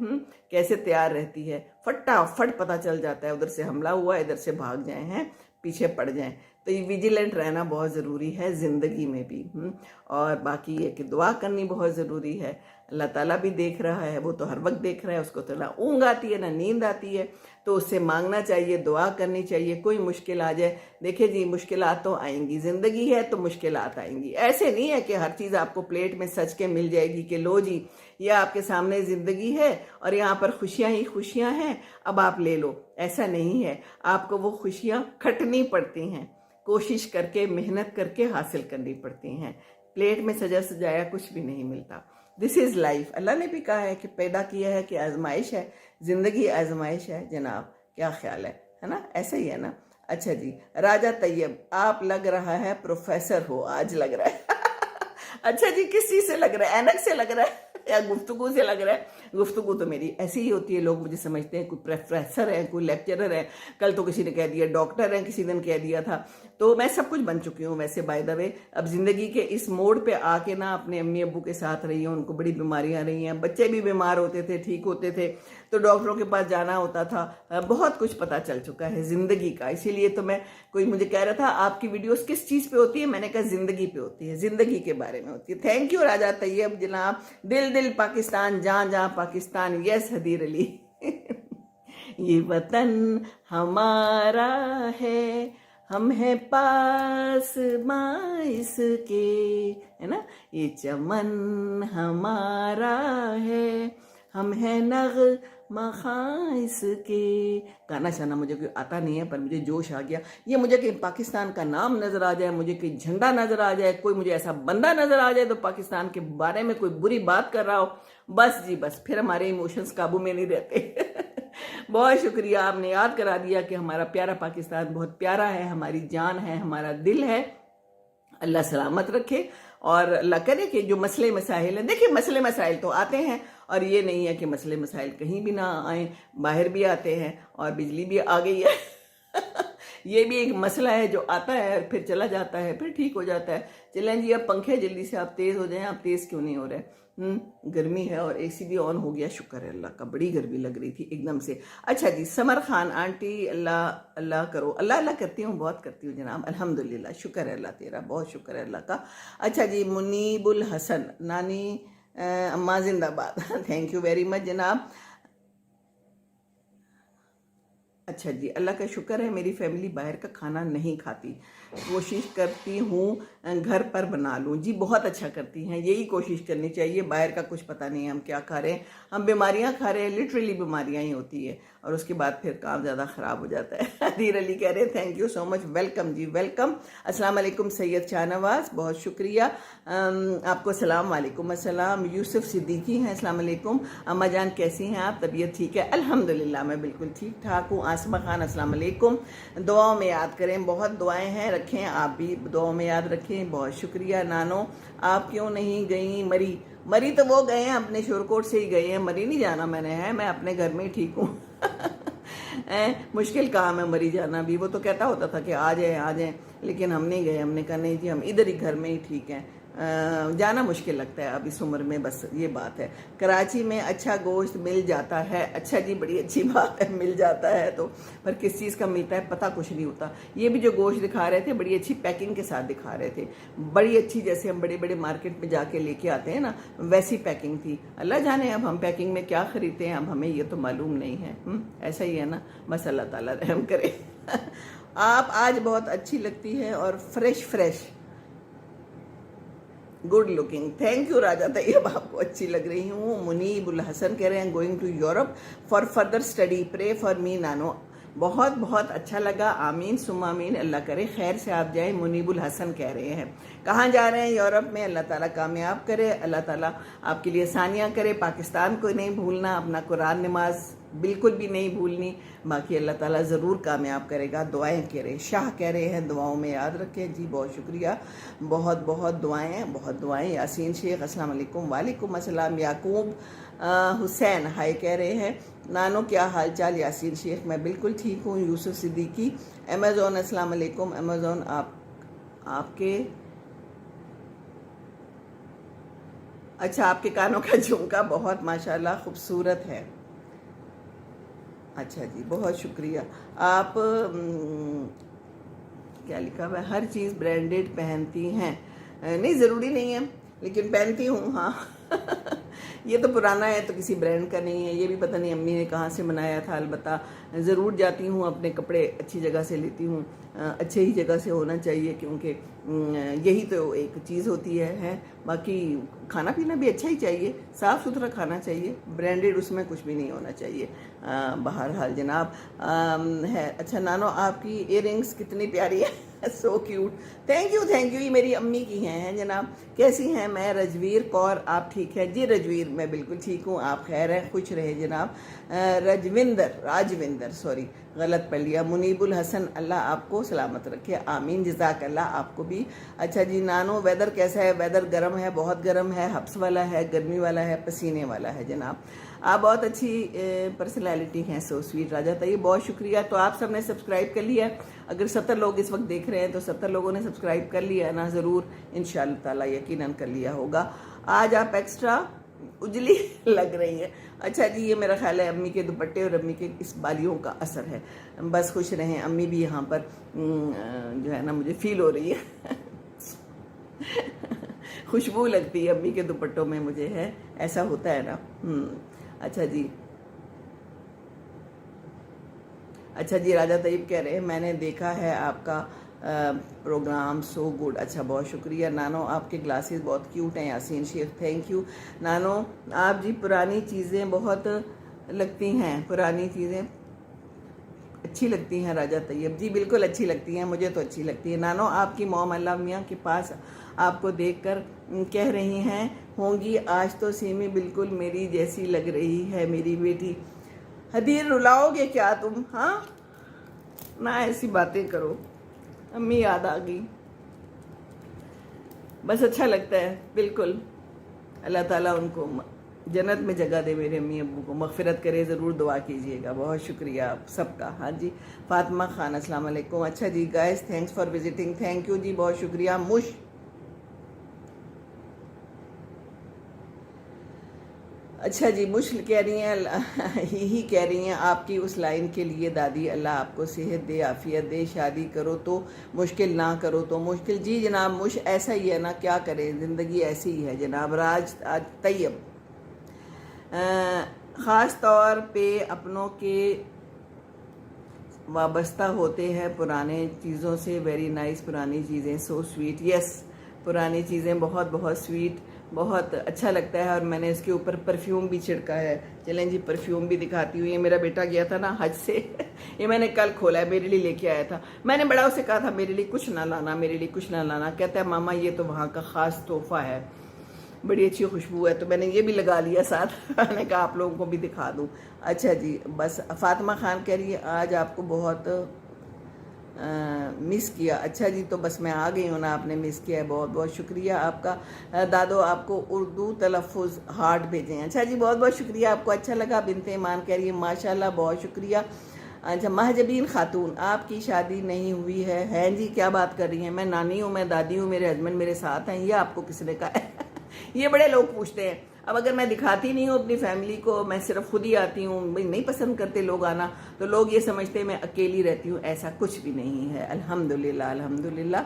कैसे तैयार रहती है, फटाफट पता चल जाता है उधर से हमला हुआ, इधर से भाग जाए हैं, पीछे पड़ जाएं। तो ये विजिलेंट रहना बहुत ज़रूरी है ज़िंदगी में भी। और बाकी ये कि दुआ करनी बहुत ज़रूरी है। अल्लाह ताला भी देख रहा है, वो तो हर वक्त देख रहा है, उसको तो ना ऊँग आती है ना नींद आती है, तो उससे मांगना चाहिए, दुआ करनी चाहिए। कोई मुश्किल आ जाए, देखिए जी मुश्किलात तो आएंगी, ज़िंदगी है तो मुश्किलात आएंगी। ऐसे नहीं है कि हर चीज़ आपको प्लेट में सज के मिल जाएगी कि लो जी ये आपके सामने ज़िंदगी है और यहाँ पर खुशियाँ ही खुशियाँ हैं, अब आप ले लो। ऐसा नहीं है, आपको वो खुशियाँ खटनी पड़ती हैं, कोशिश करके मेहनत करके हासिल करनी पड़ती हैं। प्लेट में सजा सजाया कुछ भी नहीं मिलता। This is life. अल्लाह ने भी कहा है कि पैदा किया है कि आजमाइश है, ज़िंदगी आजमाइश है जनाब। क्या ख्याल है ना? ऐसा ही है ना। अच्छा जी, राजा तैयब आप लग रहा है प्रोफेसर हो आज, लग रहा है। अच्छा जी, किस चीज़ से लग रहा है? ऐनक से लग रहा है या गुफ्तगू से लग रहा है? गुफ्तगू तो मेरी ऐसी ही होती है, लोग मुझे समझते हैं कोई प्रोफेसर है, कोई लेक्चरर है, कल तो किसी ने कह दिया डॉक्टर है, किसी दिन कह दिया था, तो मैं सब कुछ बन चुकी हूँ वैसे बाय द वे। अब जिंदगी के इस मोड़ पे आके ना अपने अम्मी अब्बू के साथ रही हूँ, उनको बड़ी बीमारियां रही हैं, बच्चे भी बीमार होते थे, ठीक होते थे तो डॉक्टरों के पास जाना होता था, बहुत कुछ पता चल चुका है जिंदगी का। इसीलिए तो मैं, कोई मुझे कह रहा था आपकी वीडियोस किस चीज पे होती है, मैंने कहा जिंदगी पे होती है, जिंदगी के बारे में होती है। थैंक यू राजा तैयब जनाब, दिल दिल पाकिस्तान, जहाँ जहाँ पाकिस्तान, यस हदीर अली। ये वतन हमारा है, हम हैं पास माँ इसके, है ना, ये चमन हमारा है, हम हैं नग़्मा ख़ां इसके। गाना शाना मुझे कोई आता नहीं है, पर मुझे जोश आ गया। ये मुझे कहीं पाकिस्तान का नाम नज़र आ जाए, मुझे कहीं झंडा नज़र आ जाए, कोई मुझे ऐसा बंदा नज़र आ जाए तो पाकिस्तान के बारे में कोई बुरी बात कर रहा हो, बस जी बस, फिर हमारे इमोशंस काबू में नहीं रहते। बहुत शुक्रिया, आपने याद करा दिया कि हमारा प्यारा पाकिस्तान बहुत प्यारा है, हमारी जान है, हमारा दिल है। अल्लाह सलामत रखे और अल्लाह करे कि जो मसले मसाइल हैं, देखिए मसले मसाइल तो आते हैं, और ये नहीं है कि मसले मसाइल कहीं भी ना आए, बाहर भी आते हैं, और बिजली भी आ गई है। ये भी एक मसला है जो आता है फिर चला जाता है, फिर ठीक हो जाता है। चलें जी, अब पंखे जल्दी से आप तेज़ हो जाएं, आप तेज़ क्यों नहीं हो रहे? गर्मी है और एसी भी ऑन हो गया, शुक्र है अल्लाह का, बड़ी गर्मी लग रही थी एकदम से। अच्छा जी, समर खान आंटी, अल्लाह अल्लाह करो, अल्लाह अल्लाह करती हूँ, बहुत करती हूँ जनाब, अल्हम्दुलिल्लाह, शुक्र है अल्लाह तेरा, बहुत शुक्र है अल्लाह का। अच्छा जी, मुनीबुल हसन नानी अम्मा जिंदाबाद, थैंक यू वेरी मच जनाब। अच्छा जी, अल्लाह का शुक्र है मेरी फैमिली बाहर का खाना नहीं खाती, कोशिश करती हूँ घर पर बना लूँ। जी बहुत अच्छा करती हैं, यही कोशिश करनी चाहिए। बाहर का कुछ पता नहीं है हम क्या खा रहे हैं, हम बीमारियाँ खा रहे हैं, लिटरली बीमारियाँ ही होती है, और उसके बाद फिर काम ज़्यादा ख़राब हो जाता है। अदीर अली कह रहे हैं thank you so much, welcome ji welcome. अस्सलाम वालेकुम सैयद शाहनवाज, बहुत शुक्रिया आपको। सलाम वालेकुम अस्सलाम। यूसुफ सिद्दीकी हैं, अस्सलाम वालेकुम। अम्मा जान कैसी हैं आप, तबीयत ठीक है? अल्हम्दुलिल्लाह मैं बिल्कुल ठीक ठाक हूँ। आसमा खान अस्सलाम वालेकुम, दुआओं में याद करें, बहुत दुआएं हैं, रखें आप भी दुआओं में याद रखें, बहुत शुक्रिया। नानो आप क्यों नहीं गई? मरी तो वो गए हैं, अपने शोरकोट से ही गए हैं, मरी नहीं जाना मैंने है, मैं अपने घर में ही ठीक हूँ। मुश्किल काम है मरी जाना भी, वो तो कहता होता था कि आ जाए, लेकिन हम नहीं गए, हमने कहा नहीं जी हम इधर ही घर में ही ठीक हैं। जाना मुश्किल लगता है अब इस उम्र में, बस ये बात है। कराची में अच्छा गोश्त मिल जाता है, अच्छा जी बड़ी अच्छी बात है, मिल जाता है तो, पर किस चीज़ का मिलता है पता कुछ नहीं होता। ये भी जो गोश्त दिखा रहे थे बड़ी अच्छी पैकिंग के साथ दिखा रहे थे, बड़ी अच्छी, जैसे हम बड़े बड़े मार्केट में जाके लेके आते हैं ना, वैसी पैकिंग थी। अल्लाह जाने अब हम पैकिंग में क्या खरीदते हैं, अब हमें ये तो मालूम नहीं है। ऐसा ही है ना, बस अल्लाह ताला रहम करे। आप आज बहुत अच्छी लगती है और fresh good looking, thank you Raja Tayyab, आपको अच्छी लग रही हूँ। मुनीबुल हसन कह रहे हैं going to Europe for further study, pray for me नानो। बहुत बहुत अच्छा लगा, आमीन सुम्मा आमीन, अल्लाह करे खैर से आप जाएं। मुनीबुल हसन कह रहे हैं कहाँ जा रहे हैं? यूरोप में, अल्लाह ताला कामयाब करे, अल्लाह ताला आपके लिए आसानियाँ करे। पाकिस्तान को नहीं भूलना, अपना कुरान नमाज बिल्कुल भी नहीं भूलनी, बाकी अल्लाह ताला ज़रूर कामयाब करेगा। दुआएं कह रहे शाह कह रहे हैं, दुआओं में याद रखें। जी बहुत शुक्रिया, बहुत बहुत दुआएं। यासीन शेख अस्सलाम वालेकुम। वालेकुम अस्सलाम। याकूब हुसैन हाय कह रहे हैं, नानो क्या हाल चाल? यासीन शेख मैं बिल्कुल ठीक हूँ। यूसुफ सिद्दीकी अमेज़ॉन अस्सलाम वालेकुम। अमेज़ॉन आपके अच्छा, आपके कानों का झुमका बहुत माशाल्लाह खूबसूरत है। अच्छा जी, बहुत शुक्रिया। आप क्या लिखा हुआ है, हर चीज़ ब्रांडेड पहनती हैं? नहीं, ज़रूरी नहीं है, लेकिन पहनती हूँ हाँ। ये तो पुराना है तो किसी ब्रांड का नहीं है, ये भी पता नहीं अम्मी ने कहाँ से बनाया था। अलबत्ता ज़रूर जाती हूँ, अपने कपड़े अच्छी जगह से लेती हूँ, अच्छे ही जगह से होना चाहिए, क्योंकि यही तो एक चीज़ होती है। बाकी खाना पीना भी अच्छा ही चाहिए, साफ़ सुथरा खाना चाहिए, ब्रांडेड उसमें कुछ भी नहीं होना चाहिए। बहरहाल जनाब है। अच्छा नानो आपकी इयररिंग्स कितनी प्यारी है, सो क्यूट, थैंक यू ये मेरी अम्मी की हैं जनाब। कैसी हैं? मैं रजवीर कौर, आप ठीक है? जी रजवीर मैं बिल्कुल ठीक हूँ, आप खैर हैं, खुश रहे जनाब। राजविंदर सॉरी गलत पढ़ लिया। मुनीबुल हसन अल्लाह आपको सलामत रखे, आमीन, जज़ाक अल्लाह आपको भी। अच्छा जी नानो वेदर कैसा है? वेदर गर्म है, बहुत गर्म है, हब्स वाला है, गर्मी वाला है, पसीने वाला है जनाब। आप बहुत अच्छी पर्सनैलिटी हैं, सो स्वीट राजा तैयब, बहुत शुक्रिया। तो आप सब ने सब्सक्राइब कर लिया, अगर 70 लोग इस वक्त देख रहे हैं तो 70 लोगों ने सब्सक्राइब कर लिया ना, ज़रूर इंशाअल्लाह ताला यकीनन कर लिया होगा। आज आप एक्स्ट्रा उजली लग रही है। अच्छा जी, ये मेरा ख्याल है अम्मी के दुपट्टे और अम्मी के इस बालियों का असर है। बस खुश रहें, अम्मी भी यहाँ पर जो है ना मुझे फील हो रही है खुशबू लगती है अम्मी के दुपट्टों में मुझे, है ऐसा होता है ना। अच्छा जी, अच्छा जी, राजा तैयब कह रहे हैं मैंने देखा है आपका प्रोग्राम, सो गुड। अच्छा, बहुत शुक्रिया नानो, आपके ग्लासेस बहुत क्यूट हैं। यासीन शेख, थैंक यू नानो। आप जी पुरानी चीज़ें बहुत लगती हैं, पुरानी चीज़ें अच्छी लगती हैं राजा तैयब जी, बिल्कुल अच्छी लगती हैं, मुझे तो अच्छी लगती है। नानो, आपकी मोम अल्लाह मियाँ के पास आपको देखकर कह रही हैं होंगी आज तो सीमी बिल्कुल मेरी जैसी लग रही है मेरी बेटी। हदीर, रुलाओगे क्या तुम? हाँ ना, ऐसी बातें करो, अम्मी याद आ गई, बस अच्छा लगता है बिल्कुल। अल्लाह ताला उनको जन्नत में जगह दे, मेरे अम्मी अब्बू को मग़फ़िरत करे, ज़रूर दुआ कीजिएगा। बहुत शुक्रिया आप सबका। हाँ जी, फातिमा खान, अस्सलाम वालेकुम। अच्छा जी guys, thanks for visiting, thank you जी, बहुत शुक्रिया। मुश, अच्छा जी, मुश्किल कह रही हैं ही कह रही हैं आपकी उस लाइन के लिए दादी अल्लाह आपको सेहत दे, आफियत दे, शादी करो तो मुश्किल, ना करो तो मुश्किल। जी जनाब, मुश ऐसा ही है ना, क्या करें, ज़िंदगी ऐसी ही है जनाब। राज तैयब, ख़ास तौर पे अपनों के वाबस्ता होते हैं पुराने चीज़ों से। वेरी नाइस, पुरानी चीज़ें सो स्वीट। यस, पुरानी चीज़ें बहुत बहुत स्वीट, बहुत अच्छा लगता है। और मैंने इसके ऊपर परफ्यूम भी छिड़का है। चलें जी, परफ्यूम भी दिखाती हूँ। ये मेरा बेटा गया था ना हज से ये मैंने कल खोला है, मेरे लिए लेके आया था। मैंने बड़ा उसे कहा था मेरे लिए कुछ ना लाना, मेरे लिए कुछ ना लाना। कहता है मामा ये तो वहाँ का ख़ास तोहफ़ा है, बड़ी अच्छी खुशबू है। तो मैंने ये भी लगा लिया साथ मैंने कहा आप लोगों को भी दिखा दूँ। अच्छा जी, बस फातिमा खान कह रही है आज आपको बहुत मिस किया। अच्छा जी, तो बस मैं आ गई हूँ ना, आपने मिस किया है, बहुत बहुत शुक्रिया आपका। दादो आपको उर्दू तलफ़ुज़ हार्ट भेजें। अच्छा जी, बहुत बहुत शुक्रिया, आपको अच्छा लगा। बिनते ईमान कह रही है माशाल्लाह, बहुत शुक्रिया। अच्छा, महजबीन खातून, आपकी शादी नहीं हुई है? हैं जी, क्या बात कर रही हैं? मैं नानी हूँ, मैं दादी हूँ, मेरे हस्बैंड मेरे साथ हैं, ये आपको किसने कहा है ये बड़े लोग पूछते हैं। अब अगर मैं दिखाती नहीं हूँ अपनी फैमिली को, मैं सिर्फ खुद ही आती हूँ, भाई नहीं पसंद करते लोग आना, तो लोग ये समझते हैं मैं अकेली रहती हूँ। ऐसा कुछ भी नहीं है, अल्हम्दुलिल्लाह अल्हम्दुलिल्लाह,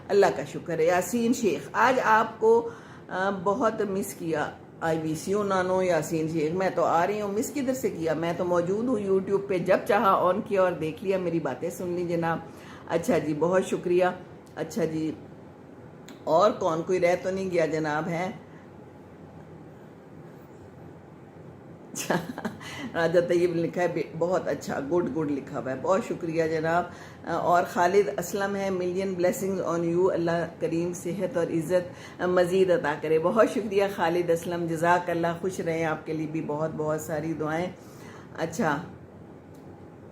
अल्लाह का शुक्र है। यासीन शेख, आज आपको बहुत मिस किया। आई मिस यू नानो। यासीन शेख, मैं तो आ रही हूँ, मिस किधर से किया, मैं तो मौजूद हूँ यूट्यूब पे, जब चाहा ऑन किया और देख लिया, मेरी बातें सुन ली जनाब। अच्छा जी, बहुत शुक्रिया। अच्छा जी, और कौन, कोई रह तो नहीं गया जनाब? है राजा तैयब लिखा है, बहुत अच्छा, गुड गुड लिखा हुआ है, बहुत शुक्रिया जनाब। और खालिद असलम है, मिलियन ब्लेसिंग्स ऑन यू, अल्लाह करीम सेहत और इज़्ज़त मज़ीद अता करे। बहुत शुक्रिया खालिद असलम, जज़ाक अल्लाह, खुश रहें, आपके लिए भी बहुत बहुत सारी दुआएं। अच्छा,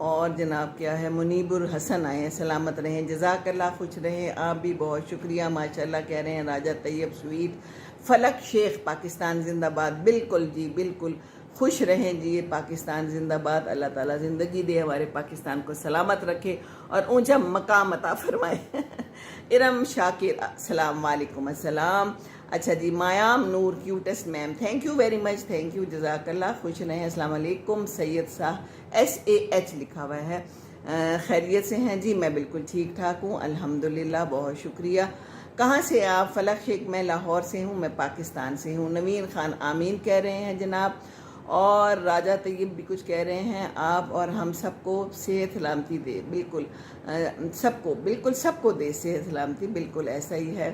और जनाब क्या है, मुनीबुर हसन आए हैं, सलामत रहें, जज़ाक अल्लाह, खुश रहें, आप भी बहुत शुक्रिया माशाल्लाह कह रहे हैं। राजा तैयब स्वीट। फलक शेख, पाकिस्तान जिंदाबाद, बिल्कुल जी बिल्कुल, खुश रहें जी, ये पाकिस्तान जिंदाबाद, अल्लाह ताला ज़िंदगी दे, हमारे पाकिस्तान को सलामत रखे और ऊंचा मकाम अता फरमाए इरम शाकिर, अस्सलाम वालेकुम। अस्सलाम। अच्छा जी, Mayam Noor, cutest ma'am, thank you very much, thank you, जज़ाकल्लाह, खुश रहें। अस्सलाम वालेकुम। सैयद शाह, SAH लिखा हुआ है, खैरियत से हैं जी? मैं बिल्कुल ठीक ठाक हूँ अल्हम्दुलिल्लाह, बहुत शुक्रिया। कहाँ से आप? फलक शेख, मैं लाहौर से हूँ, मैं पाकिस्तान से हूँ। नवीन खान आमीन कह रहे हैं जनाब। और राजा तैयब भी कुछ कह रहे हैं, आप और हम सबको सेहत सलामती दे, बिल्कुल सबको, बिल्कुल सबको दे सेहत सलामती, बिल्कुल ऐसा ही है।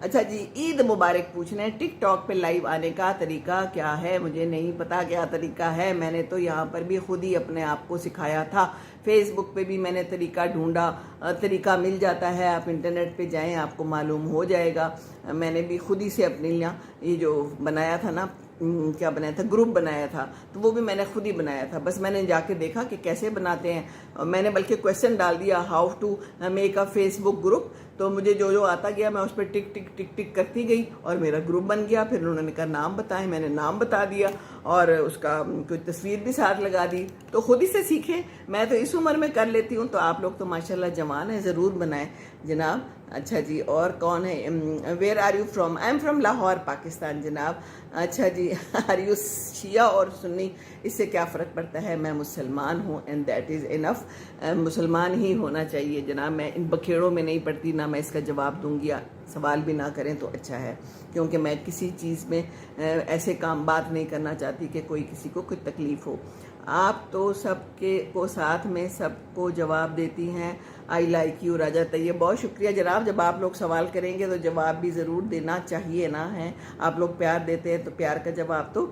अच्छा जी, ईद मुबारक पूछ रहे हैं, टिकटॉक पे लाइव आने का तरीका क्या है? मुझे नहीं पता क्या तरीका है, मैंने तो यहाँ पर भी खुद ही अपने आप को सिखाया था। फेसबुक पे भी मैंने तरीका ढूंढा, तरीका मिल जाता है, आप इंटरनेट पे जाएं आपको मालूम हो जाएगा। मैंने भी खुद ही से अपने लिए ये जो बनाया था ना, क्या बनाया था, ग्रुप बनाया था, तो वो भी मैंने खुद ही बनाया था। बस मैंने जाके देखा कि कैसे बनाते हैं, मैंने बल्कि क्वेश्चन डाल दिया, how to make a Facebook group, तो मुझे जो जो आता गया मैं उस पर टिक टिक टिक टिक करती गई और मेरा ग्रुप बन गया। फिर उन्होंने कहा नाम बताएं, मैंने नाम बता दिया और उसका कोई तस्वीर भी साथ लगा दी। तो खुद ही से सीखें, मैं तो इस उम्र में कर लेती हूँ, तो आप लोग तो माशाल्लाह जवान हैं, ज़रूर बनाएं जनाब। अच्छा जी, और कौन है? Where are you from? I am from Lahore Pakistan जनाब। अच्छा जी, आर यू शिया और सुन्नी? इससे क्या फ़र्क पड़ता है, मैं मुसलमान हूँ एंड दैट इज़ इनफ। मुसलमान ही होना चाहिए जनाब। मैं इन बखेड़ों में नहीं पड़ती, ना मैं इसका जवाब दूंगी, सवाल भी ना करें तो अच्छा है, क्योंकि मैं किसी चीज़ में ऐसे काम बात नहीं करना चाहती कि कोई किसी को कोई तकलीफ़ हो। आप तो सबके को साथ में सबको जवाब देती हैं। I like you Raja Tayyab. बहुत शुक्रिया जनाब। जब आप लोग सवाल करेंगे तो जवाब भी ज़रूर देना चाहिए ना है। आप लोग प्यार देते हैं तो प्यार का जवाब तो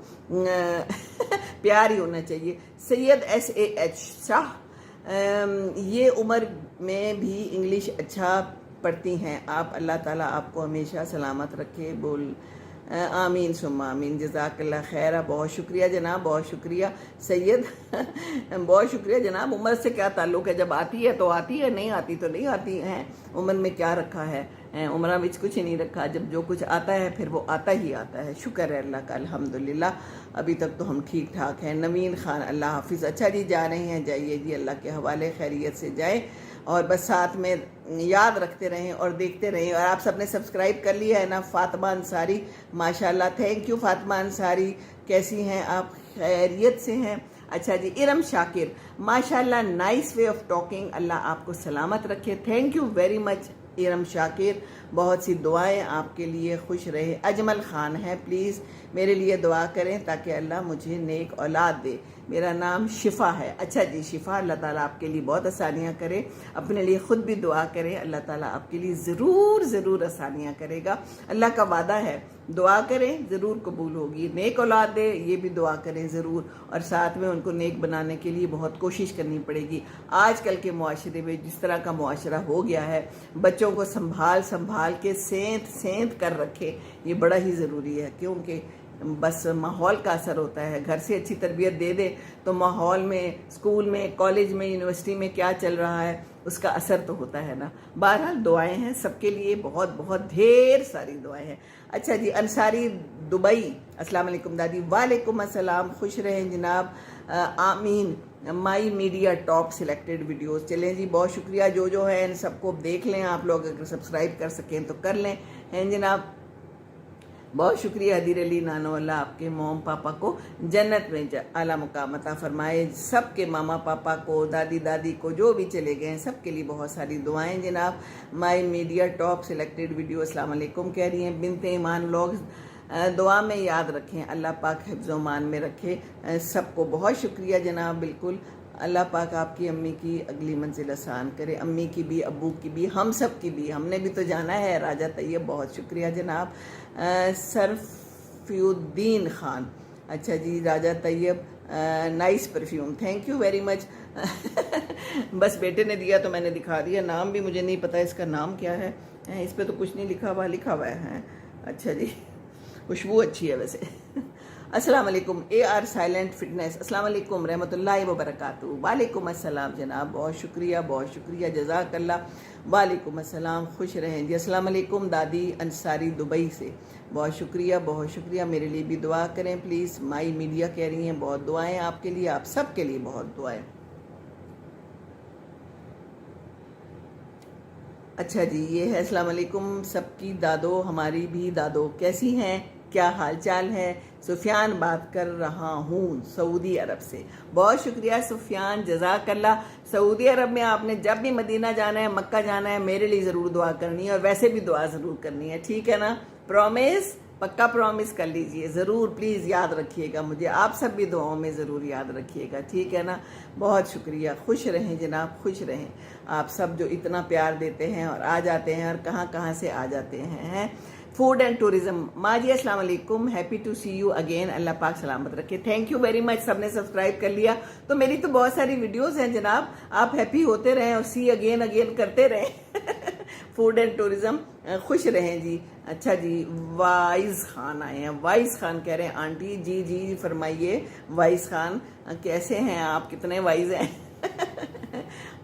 प्यार ही होना चाहिए। सैयद SAH शाह, ये उम्र में भी इंग्लिश अच्छा पढ़ती हैं आप, अल्लाह ताला आपको हमेशा सलामत रखे। बोल आमीन सुम्मा आमीन, जज़ाकल्लाह खैर। बहुत शुक्रिया जनाब, बहुत शुक्रिया सैयद बहुत शुक्रिया जनाब। उम्र से क्या ताल्लुक़ है, जब आती है तो आती है, नहीं आती तो नहीं आती है। उम्र में क्या रखा है, उम्र में कुछ नहीं रखा। जब जो कुछ आता है फिर वो आता ही आता है। शुक्र है अल्लाह का, अल्हम्दुलिल्लाह अभी तक तो हम ठीक ठाक हैं। नवीन खान, अल्लाह हाफिज़। अच्छा जी, जा रहे हैं, जाइए जी, अल्लाह के हवाले, खैरियत से जाए और बस साथ में याद रखते रहें और देखते रहें। और आप सबने सब्सक्राइब कर लिया है ना? फातिमा अंसारी, माशाल्लाह, थैंक यू फातिमा अंसारी। कैसी हैं आप, खैरियत से हैं? अच्छा जी, इरम शाकिर, माशाल्लाह, नाइस वे ऑफ टॉकिंग, अल्लाह आपको सलामत रखे। Thank you very much Iram Shakir, बहुत सी दुआएं आपके लिए, खुश रहे। अजमल खान है, प्लीज़ मेरे लिए दुआ करें ताकि अल्लाह मुझे नेक औलाद दे। मेरा नाम शिफ़ा है। अच्छा जी शिफ़ा, अल्लाह ताला आपके लिए बहुत आसानियाँ करे। अपने लिए ख़ुद भी दुआ करें, अल्लाह ताला आपके लिए ज़रूर ज़रूर आसानियाँ करेगा। अल्लाह का वादा है, दुआ करें ज़रूर कबूल होगी। नेक औलाद दे, ये भी दुआ करें ज़रूर, और साथ में उनको नेक बनाने के लिए बहुत कोशिश करनी पड़ेगी। आजकल के मुआशरे में जिस तरह का मुआशरा हो गया है, बच्चों को संभाल संभाल के सेंध सेंध कर रखे, ये बड़ा ही ज़रूरी है, क्योंकि बस माहौल का असर होता है। घर से अच्छी तरबियत दे दे तो माहौल में, स्कूल में, कॉलेज में, यूनिवर्सिटी में क्या चल रहा है उसका असर तो होता है ना। बहरहाल दुआएं हैं सबके लिए, बहुत बहुत ढेर सारी दुआएं हैं। अच्छा जी, अंसारी दुबई, अस्सलाम वालेकुम दादी। वालेकुम अस्सलाम, खुश रहें जनाब, आमीन। माई मीडिया टॉप सिलेक्टेड वीडियोस, चलें जी, बहुत शुक्रिया। जो जो है इन सबको देख लें आप लोग, अगर सब्सक्राइब कर सकें तो कर लें, हैं जनाब। बहुत शुक्रिया हदीर अली नानो, अल्लाह आपके मोम पापा को जन्नत में आला मुकाम अता फरमाए। सबके मामा पापा को, दादी दादी को, जो भी चले गए हैं, सबके लिए बहुत सारी दुआएं जनाब। माई मीडिया टॉप सिलेक्टेड वीडियो, अस्सलाम वालेकुम कह रही हैं बिनते ईमान व्लॉग्स, दुआ में याद रखें, अल्लाह पाक हिफ्ज़ मान में रखे सबको। बहुत शुक्रिया जनाब, बिल्कुल अल्लाह पाक आपकी अम्मी की अगली मंजिल आसान करे, अम्मी की भी, अब्बू की भी, हम सब की भी। हमने भी तो जाना है। राजा तैयब, बहुत शुक्रिया जनाब। सरफुद्दीन खान, अच्छा जी, Raja Tayyab, nice perfume, thank you very much. बस बेटे ने दिया तो मैंने दिखा दिया। नाम भी मुझे नहीं पता इसका नाम क्या है, इस पर तो कुछ नहीं लिखा हुआ है। अच्छा जी, खुशबू अच्छी है वैसे। अस्सलाम वालेकुम। AR साइलेंट फिटनेस, अस्सलाम वालेकुम रहमतुल्लाहि व बरकातहू। वालेकुम अस्सलाम जनाब, बहुत शुक्रिया, जज़ाकल्लाह। वालेकुम अस्सलाम, खुश रहें जी। अस्सलाम वालेकुम दादी अंसारी दुबई से, बहुत शुक्रिया। मेरे लिए भी दुआ करें प्लीज़। माई मीडिया कह रही हैं बहुत दुआएं आपके लिए, आप सबके लिए बहुत दुआएं। अच्छा जी, ये है अस्सलाम वालेकुम सबकी दादो, हमारी भी दादो, कैसी हैं, क्या हाल चाल है? सुफियान बात कर रहा हूँ सऊदी अरब से। बहुत शुक्रिया सुफियान, जज़ाकल्लाह। सऊदी अरब में आपने जब भी मदीना जाना है, मक्का जाना है, मेरे लिए ज़रूर दुआ करनी है, और वैसे भी दुआ ज़रूर करनी है, ठीक है ना? प्रॉमिस, पक्का प्रॉमिस कर लीजिए ज़रूर, प्लीज़ याद रखिएगा मुझे। आप सब भी दुआओं में ज़रूर याद रखिएगा, ठीक है ना? बहुत शुक्रिया, खुश रहें जनाब, खुश रहें। आप सब जो इतना प्यार देते हैं और आ जाते हैं, और कहाँ कहाँ से आ जाते हैं। फूड एंड टूरिज्म, माँ जी अस्सलाम वालेकुम, happy to see you again, अल्लाह पाक सलामत रखे। थैंक यू वेरी मच, सबने सब्सक्राइब कर लिया तो मेरी तो बहुत सारी वीडियोस हैं जनाब, आप हैप्पी होते रहें और सी अगेन करते रहें। फूड एंड टूरिज्म, खुश रहें जी। अच्छा जी, वाइज खान आए हैं। वाइज खान कह रहे हैं आंटी जी जी फरमाइए। वाइज खान कैसे हैं आप, कितने वाइज हैं?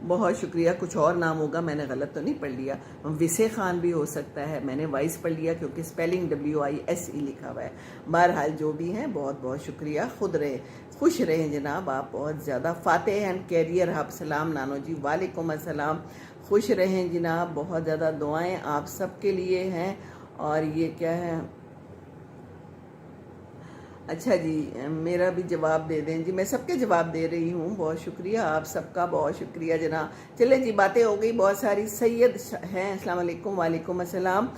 बहुत शुक्रिया। कुछ और नाम होगा, मैंने गलत तो नहीं पढ़ लिया। विसे खान भी हो सकता है, मैंने वाइस पढ़ लिया क्योंकि स्पेलिंग WISE लिखा हुआ है। बहरहाल जो भी हैं, बहुत बहुत शुक्रिया। खुद रहे खुश रहें जनाब आप बहुत ज़्यादा। फातेह एंड कैरियर हब सलाम नानो जी, वालेकुम अस्सलाम। खुश रहें जनाब, बहुत ज़्यादा दुआएं आप सबके लिए हैं। और ये क्या है, अच्छा जी, मेरा भी जवाब दे दें जी। मैं सबके जवाब दे रही हूँ, बहुत शुक्रिया आप सबका, बहुत शुक्रिया जनाब। चलें जी, बातें हो गई बहुत सारी। सैयद हैं, अस्सलाम वालेकुम। वालेकुम अस्सलाम।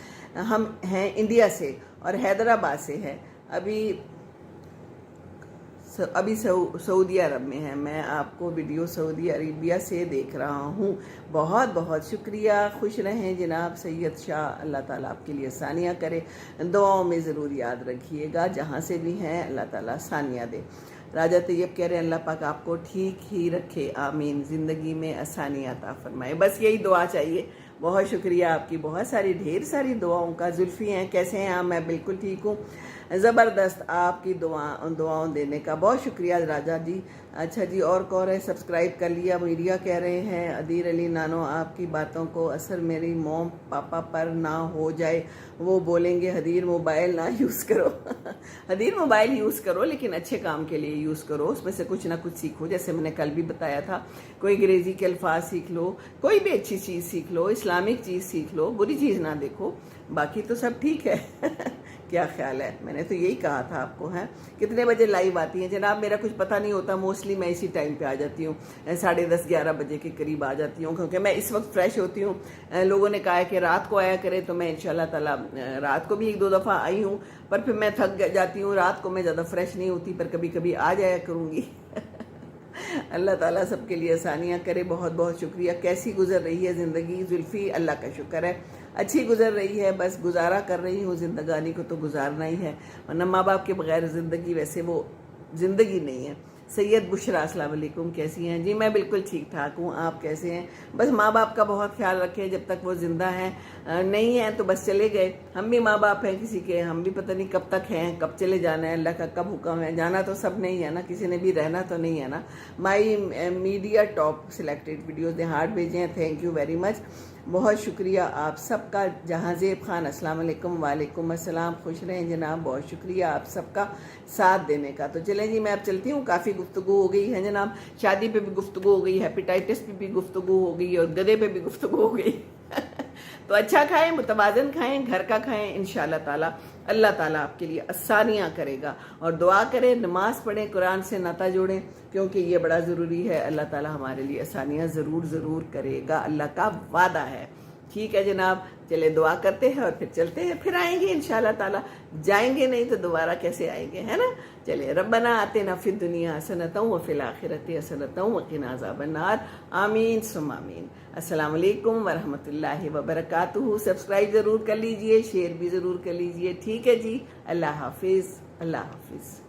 हम हैं इंडिया से और हैदराबाद से हैं। अभी सऊदी अरब में है। मैं आपको वीडियो सऊदी अरेबिया से देख रहा हूँ। बहुत बहुत शुक्रिया। खुश रहें जनाब सैयद शाह, अल्लाह ताला आपके लिए आसानियाँ करे। दुआओं में ज़रूर याद रखिएगा, जहाँ से भी हैं अल्लाह ताला आसानियाँ दे। राजा तैयब कह रहे हैं अल्लाह पाक आपको ठीक ही रखे, आमीन। ज़िंदगी में आसानियाँ अता फरमाए, बस यही दुआ चाहिए। बहुत शुक्रिया आपकी, बहुत सारी ढेर सारी दुआओं का। जुल्फ़ी हैं, कैसे हैं आप? मैं बिल्कुल ठीक हूँ, ज़बरदस्त। आपकी दुआओं देने का बहुत शुक्रिया राजा जी। अच्छा जी, और कौन है? सब्सक्राइब कर लिया मीडिया कह रहे हैं। अदीर अली नानो, आपकी बातों को असर मेरी मोम पापा पर ना हो जाए, वो बोलेंगे हदीर मोबाइल ना यूज़ करो। हदीर मोबाइल यूज़ करो, लेकिन अच्छे काम के लिए यूज़ करो, उसमें से कुछ ना कुछ सीखो। जैसे मैंने कल भी बताया था, कोई अंग्रेज़ी के अल्फाज सीख लो, कोई भी अच्छी चीज़ सीख लो, इस्लामिक चीज़ सीख लो, बुरी चीज़ ना देखो, बाकी तो सब ठीक है। क्या ख्याल है? मैंने तो यही कहा था आपको। हैं कितने बजे लाइव आती हैं जनाब? मेरा कुछ पता नहीं होता, मोस्टली मैं इसी टाइम पे आ जाती हूँ, 10:30-11 बजे के करीब आ जाती हूँ, क्योंकि मैं इस वक्त फ्रेश होती हूँ। लोगों ने कहा है कि रात को आया करे, तो मैं इंशाल्लाह ताला रात को भी 1-2 दफ़ा आई हूँ, पर फिर मैं थक जाती हूँ। रात को मैं ज़्यादा फ्रेश नहीं होती, पर कभी कभी आ जाया करूँगी। अल्लाह ताला सबके लिए आसानियाँ करे। बहुत बहुत शुक्रिया। कैसी गुजर रही है ज़िंदगी जुल्फ़ी? अल्लाह का शुक्र है, अच्छी गुजर रही है। बस गुजारा कर रही हूँ, ज़िंदगानी को तो गुजारना ही है, वरना माँ बाप के बगैर ज़िंदगी वैसे वो ज़िंदगी नहीं है। सैयद बुशरा, अस्सलाम वालेकुम, कैसी हैं जी? मैं बिल्कुल ठीक ठाक हूँ, आप कैसे हैं? बस माँ बाप का बहुत ख्याल रखें जब तक वो ज़िंदा हैं। नहीं हैं तो बस चले गए। हम भी माँ बाप हैं किसी के, हम भी पता नहीं कब तक हैं, कब चले जाना है, अल्लाह का कब हुक्म है। जाना तो सब नहीं है ना, किसी ने भी रहना तो नहीं है ना। माई मीडिया टॉप सिलेक्टेड वीडियोज़ ने हार्ट भेजे हैं, थैंक यू वेरी मच, बहुत शुक्रिया आप सबका। जहांज़ेब खान, अस्सलाम वालेकुम। वालेकुम अस्सलाम। खुश रहें जनाब, बहुत शुक्रिया आप सबका साथ देने का। तो चलें जी, मैं अब चलती हूँ, काफ़ी गुफ्तगू हो गई है जनाब। शादी पे भी गुफ्तगू हो गई, हेपेटाइटिस पे भी गुफ्तगू हो गई, और गधे पे भी गुफ्तगू हो गई। तो अच्छा खाएं, मुतवाज़न खाएं, घर का खाएं, इंशाअल्लाह ताला अल्लाह ताला आपके लिए आसानियाँ करेगा। और दुआ करें, नमाज़ पढ़ें, कुरान से नाता जोड़ें, क्योंकि ये बड़ा ज़रूरी है। अल्लाह ताला हमारे लिए आसानियाँ ज़रूर करेगा, अल्लाह का वादा है। ठीक है जनाब, चले दुआ करते हैं और फिर चलते हैं, फिर आएंगे इंशाअल्लाह ताला। जाएंगे नहीं तो दोबारा कैसे आएंगे, है ना? चले, रब्बना आतिना फिद दुनिया हसनतन व फिल आखिरति हसनतन व क़िना अज़ाबन्नार, आमीन सुम्मा आमीन। अस्सलाम वालेकुम व रहमतुल्लाहि व बरकातुहू। सब्सक्राइब ज़रूर कर लीजिए, शेयर भी ज़रूर कर लीजिए। ठीक है जी, अल्लाह हाफिज़, अल्लाह हाफिज़।